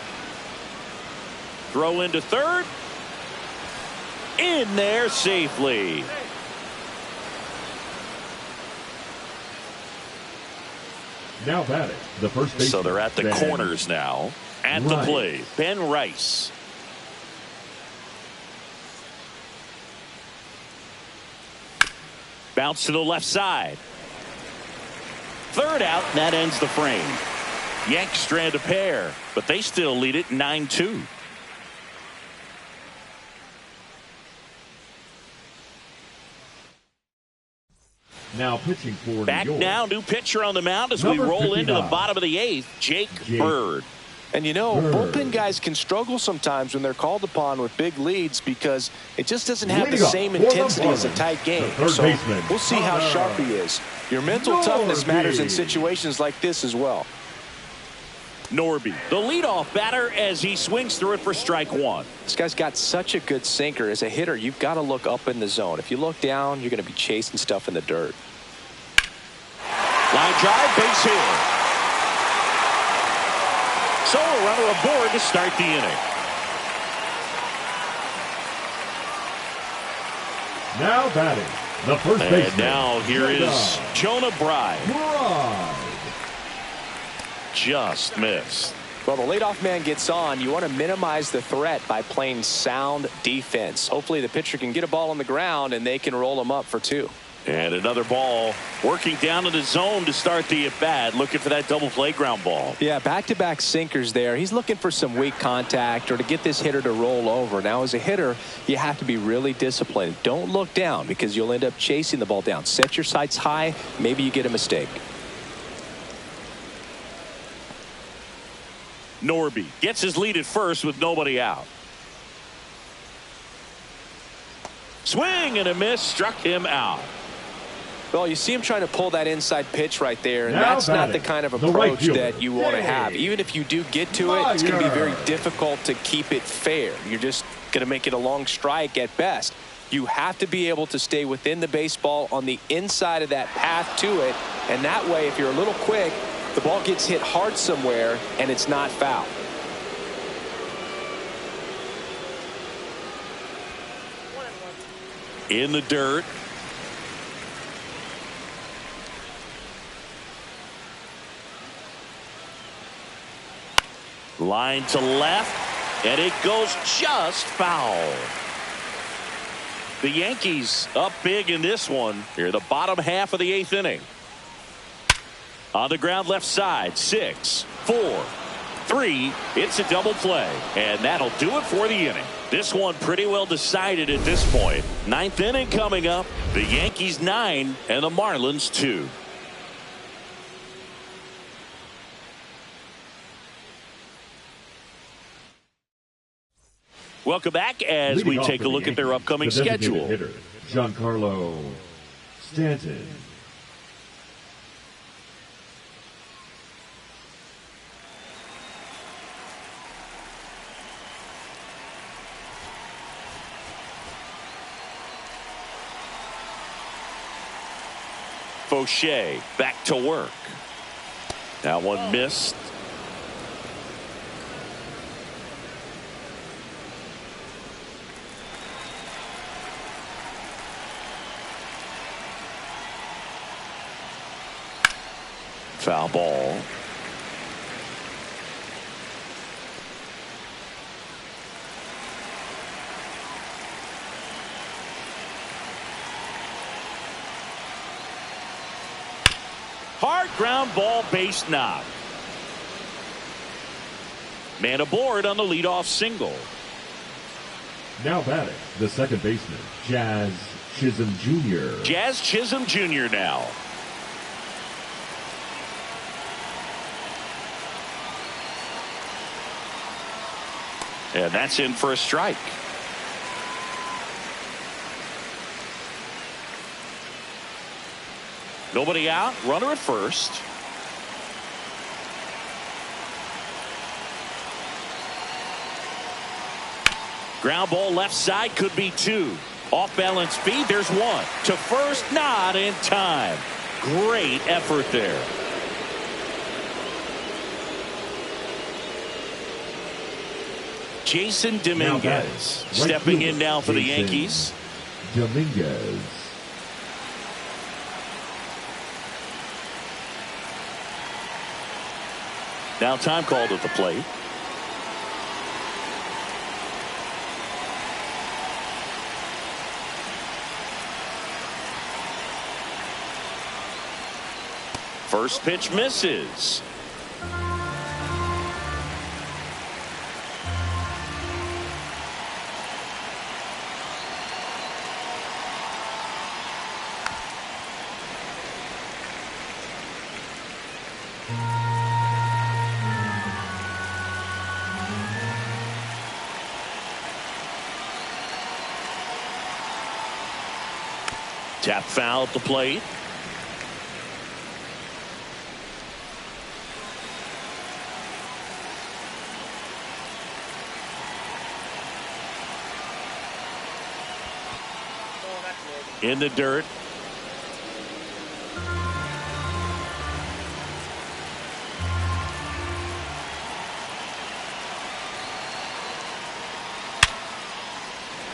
Throw into third. In there safely. Now batting, the first baseman. So they're at the corners now. At the plate, Ben Rice. Bounce to the left side. Third out, and that ends the frame. Yanks strand a pair, but they still lead it 9-2. Now pitching for Back New York. now, new pitcher on the mound as Number we roll into the 59. bottom of the eighth, Jake Bird. And you know, Bird. bullpen guys can struggle sometimes when they're called upon with big leads because it just doesn't have the Leading up same for the intensity as a Marlins, tight game. the third So baseman, we'll see how sharp he is. Your mental toughness matters in situations like this as well. Norby, the leadoff batter as he swings through it for strike one. This guy's got such a good sinker. As a hitter, you've got to look up in the zone. If you look down, you're going to be chasing stuff in the dirt. Line drive, base hit. So a runner aboard to start the inning. Now batting, the first baseman. And now here is Jonah Bride. Just missed. Well, the leadoff man gets on. You want to minimize the threat by playing sound defense. Hopefully the pitcher can get a ball on the ground and they can roll him up for two. And another ball working down in the zone to start the at-bat, looking for that double play ground ball. Yeah, back-to-back sinkers there. He's looking for some weak contact or to get this hitter to roll over. Now, as a hitter, you have to be really disciplined. Don't look down because you'll end up chasing the ball down. Set your sights high. Maybe you get a mistake. Norby gets his lead at first with nobody out. Swing and a miss, struck him out. Well, you see him trying to pull that inside pitch right there, and Now that's not batting, the kind of the right approach fielder. that you want to have. Even if you do get to it, it's going to be very difficult to keep it fair. You're just going to make it a long strike at best. You have to be able to stay within the baseball on the inside of that path to it, and that way, if you're a little quick, the ball gets hit hard somewhere, and it's not foul. In the dirt. Line to left, and it goes just foul. The Yankees up big in this one. Here, the bottom half of the eighth inning. On the ground left side, 6, 4, 3. It's a double play, and that'll do it for the inning. This one pretty well decided at this point. Ninth inning coming up. The Yankees 9 and the Marlins 2. Welcome back as we take a look at their upcoming schedule. Hitter, Giancarlo Stanton. Fauché back to work. That one missed. Foul ball. Hard ground ball, base knock. Man aboard on the leadoff single. Now batting, the second baseman, Jazz Chisholm Jr. Jazz Chisholm Jr. now. And that's in for a strike. Nobody out, runner at first. Ground ball left side, could be 2. Off balance feed, there's 1. To first, not in time. Great effort there. Jason Dominguez stepping in now for the Yankees. Dominguez. Now time called at the plate. First pitch misses. Tap foul at the plate. In the dirt.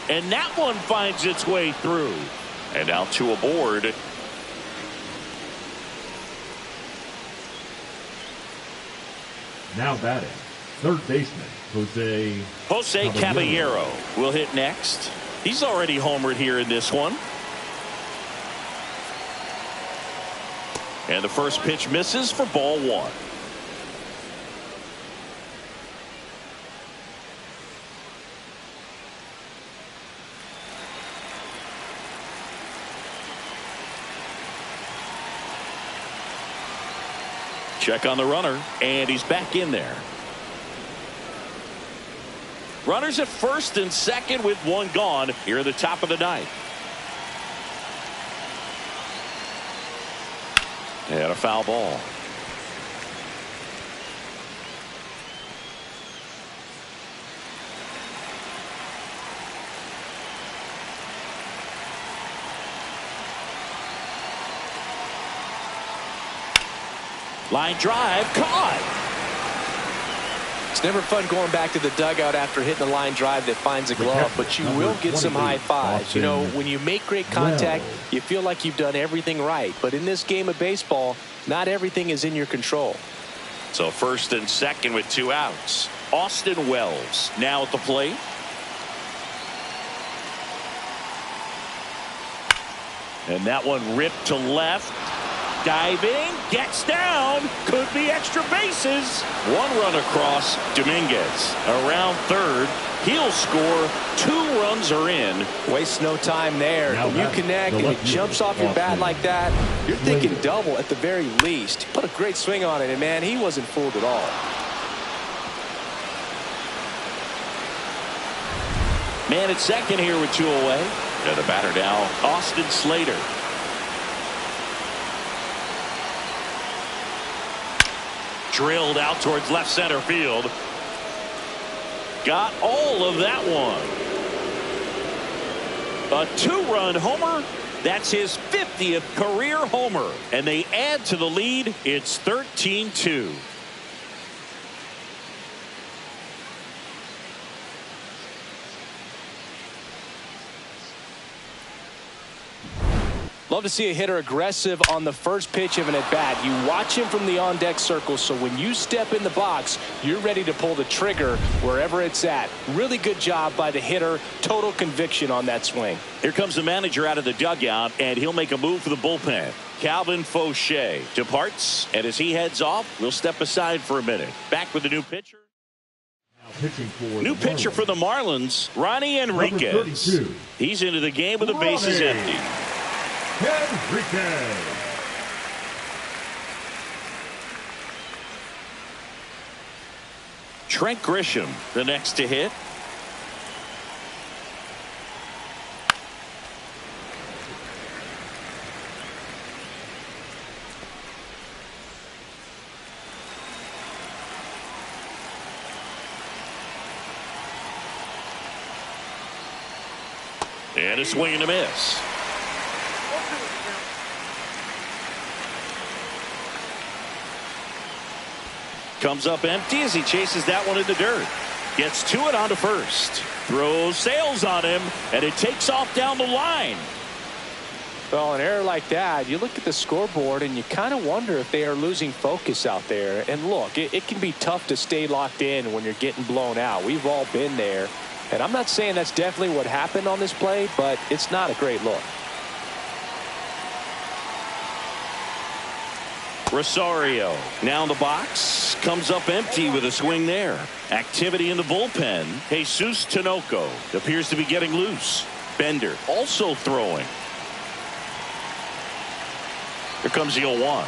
And that one finds its way through. And out to a board. Now batting, third baseman, Jose Caballero will hit next. He's already homered here in this one. And the first pitch misses for ball one. Check on the runner, and he's back in there. Runners at first and second with one gone here at the top of the ninth. And a foul ball. Line drive, caught. It's never fun going back to the dugout after hitting a line drive that finds a glove, but you will get some high fives. You know, when you make great contact, you feel like you've done everything right. But in this game of baseball, not everything is in your control. So first and second with two outs. Austin Wells now at the plate. And that one ripped to left. Diving, gets down, could be extra bases. One run across. Dominguez around third. He'll score. 2 runs are in. Waste no time there. When you connect and it jumps off your bat like that, you're thinking double at the very least. Put a great swing on it, and man, he wasn't fooled at all. Man at second here with 2 away. And the batter now, Austin Slater. Drilled out towards left center field. Got all of that one. A 2-run homer. That's his 50th career homer. And they add to the lead. It's 13-2. Love to see a hitter aggressive on the first pitch of an at-bat. You watch him from the on-deck circle, so when you step in the box, you're ready to pull the trigger wherever it's at. Really good job by the hitter. Total conviction on that swing. Here comes the manager out of the dugout, and he'll make a move for the bullpen. Calvin Fauché departs, and as he heads off, we'll step aside for a minute. Back with the new pitcher. New pitcher for the Marlins, Ronnie Enriquez. He's into the game with the bases empty. Enriquez. Trent Grisham, the next to hit. And a swing and a miss. Comes up empty as he chases that one in the dirt. Gets to it onto first. Throws sails on him, and it takes off down the line. Well, an error like that, you look at the scoreboard and you kind of wonder if they are losing focus out there. And look, it can be tough to stay locked in when you're getting blown out. We've all been there. And I'm not saying that's definitely what happened on this play, but it's not a great look. Rosario now in the box, comes up empty with a swing there. Activity in the bullpen. Jesus Tinoco appears to be getting loose. Bender also throwing. Here comes the 0-1.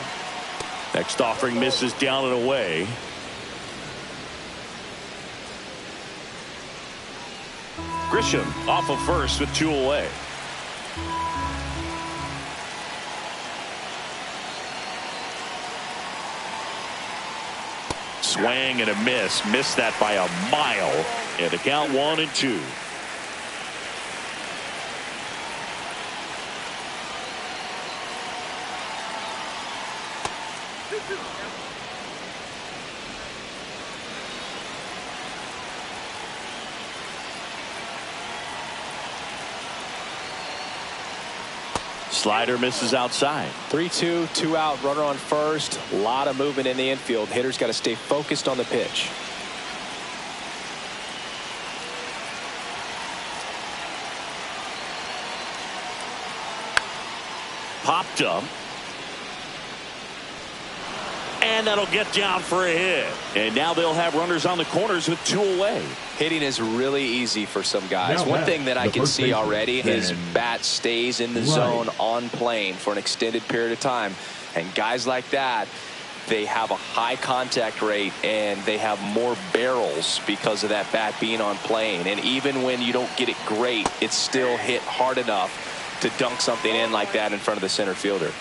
Next offering misses down and away. Grisham off of first with 2 away. Swing and a miss. Missed that by a mile. And the count 1-2. Slider misses outside. 3-2, 2 out, runner on first. A lot of movement in the infield. Hitter's got to stay focused on the pitch. Popped up. And that'll get down for a hit. And now they'll have runners on the corners with 2 away. Hitting is really easy for some guys. Now One thing that I can see already is Ben. bat stays in the zone on plane for an extended period of time. And guys like that, they have a high contact rate and they have more barrels because of that bat being on plane. And even when you don't get it great, it's still hit hard enough to dunk something in like that in front of the center fielder.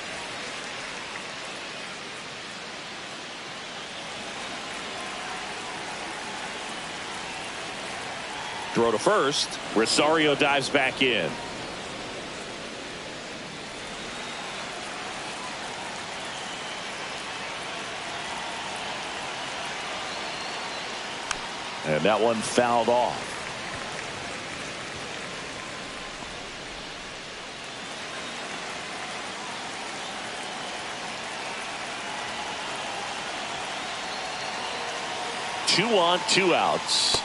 Throw to first. Rosario dives back in. And that one fouled off. Two on, 2 outs.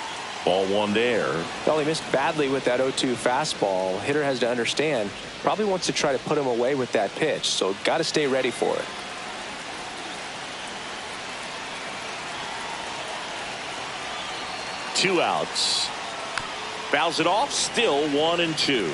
Ball 1 there. Well, he missed badly with that 0-2 fastball. Hitter has to understand, probably wants to try to put him away with that pitch, so got to stay ready for it. Two outs. Fouls it off. Still 1-2.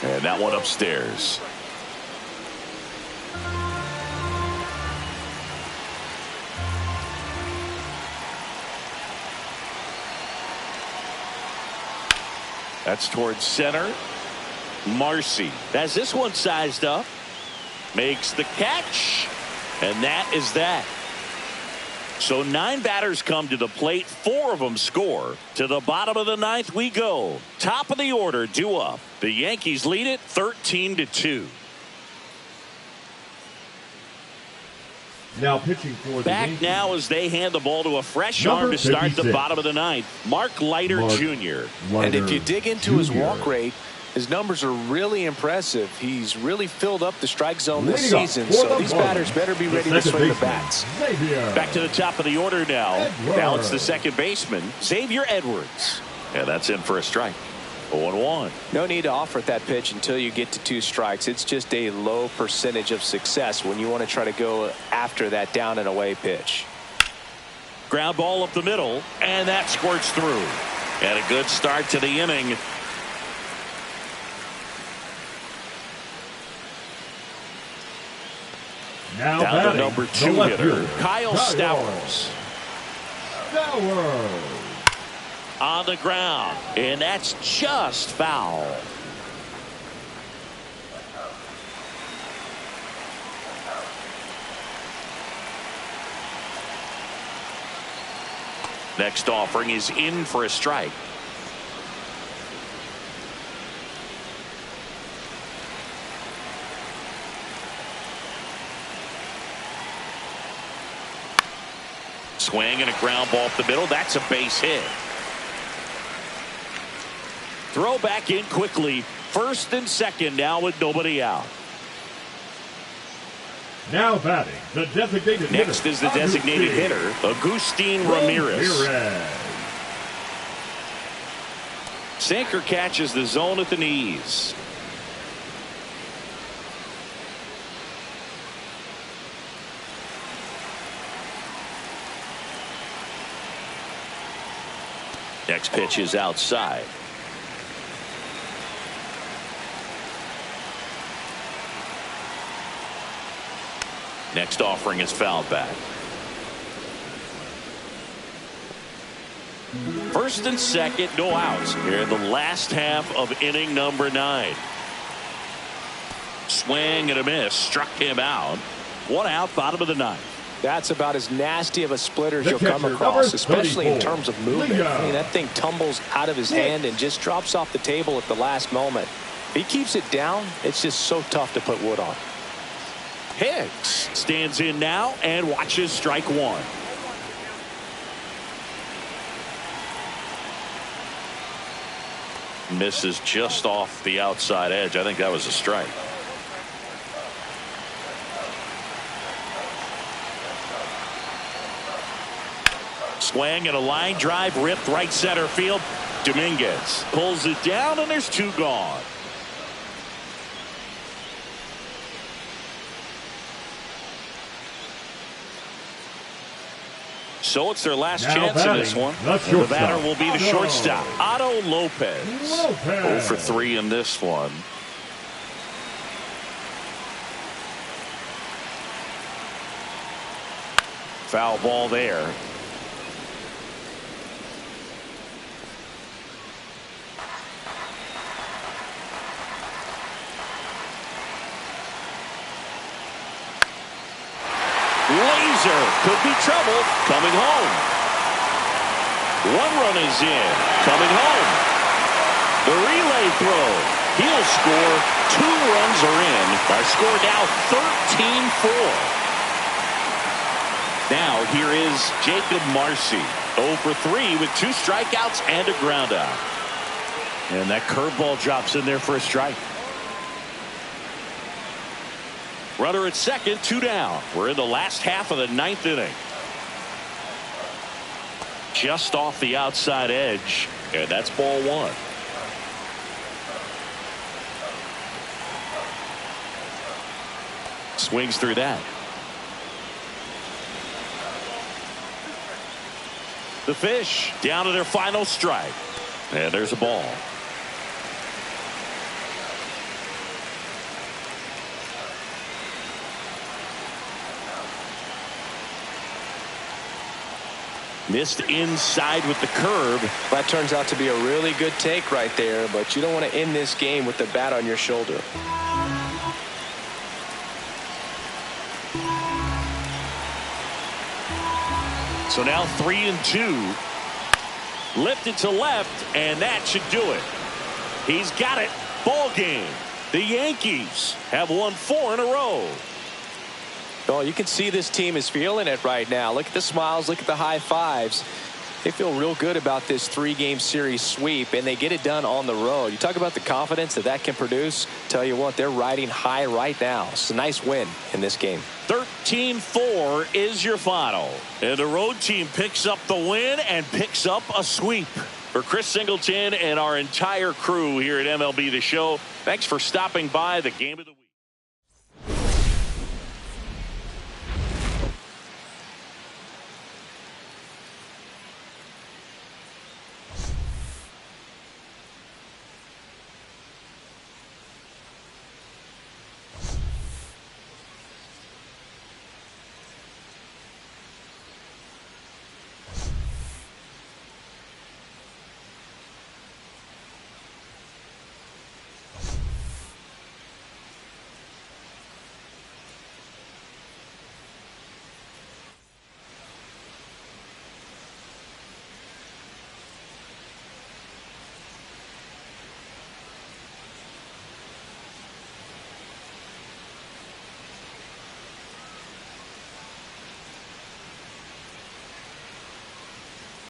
And that one upstairs. That's towards center. Marcy has this one sized up. Makes the catch. And that is that. So 9 batters come to the plate. 4 of them score. To the bottom of the 9th we go. Top of the order due up. The Yankees lead it 13-2. Now pitching for the Back Yankees. now as they hand the ball to a fresh Number arm to start the 56. bottom of the 9th. Mark Leiter Jr. And if you dig into his Jr. walk rate, his numbers are really impressive. He's really filled up the strike zone this Leading season, up so for the these Marlins, batters better be ready to second swing the baseman, bats. Xavier. Back to the top of the order now. Edwards. Now it's the second baseman, Xavier Edwards. And that's in for a strike. 0-1. No need to offer that pitch until you get to 2 strikes. It's just a low percentage of success when you want to try to go after that down and away pitch. Ground ball up the middle, and that squirts through. And a good start to the inning. Now Down to batting, number the 2 left hitter, fielder, Kyle Stowers. Stowers. On the ground, and that's just foul. Next offering is in for a strike. Swing and a ground ball up the middle. That's a base hit. Throw back in quickly. First and second now with nobody out. Now batting, the designated Next hitter, is the designated hitter, Agustin Ramirez. Sinker catches the zone at the knees. Next pitch is outside. Next offering is fouled back. First and second, no outs here in the last half of inning number 9. Swing and a miss, struck him out. 1 out, bottom of the 9th. That's about as nasty of a splitter as you'll come across, especially in terms of movement. I mean, that thing tumbles out of his hand and just drops off the table at the last moment. If he keeps it down, it's just so tough to put wood on. Hicks stands in now and watches strike 1. Misses just off the outside edge. I think that was a strike. Swing and a line drive ripped right center field. Dominguez pulls it down and there's 2 gone. So it's their last chance in this one. The batter will be the shortstop, Otto Lopez. 0 for 3 in this one. Foul ball there. Laser could be trouble. Coming home. 1 run is in. Coming home. The relay throw. He'll score. 2 runs are in. Our score now 13-4. Now here is Jacob Marcy. 0 for 3 with 2 strikeouts and a ground out. And that curveball drops in there for a strike. Runner at second, 2 down. We're in the last half of the 9th inning. Just off the outside edge, and that's ball 1. Swings through that. The Fish down to their final strike. And there's a ball. Missed inside with the curve. That turns out to be a really good take right there, but you don't want to end this game with the bat on your shoulder. So now 3-2. Lifted to left, and that should do it. He's got it. Ball game. The Yankees have won 4 in a row. Oh, you can see this team is feeling it right now. Look at the smiles. Look at the high fives. They feel real good about this 3-game series sweep, and they get it done on the road. You talk about the confidence that can produce. Tell you what, they're riding high right now. It's a nice win in this game. 13-4 is your final. And the road team picks up the win and picks up a sweep. For Chris Singleton and our entire crew here at MLB The Show, thanks for stopping by the Game of the Week.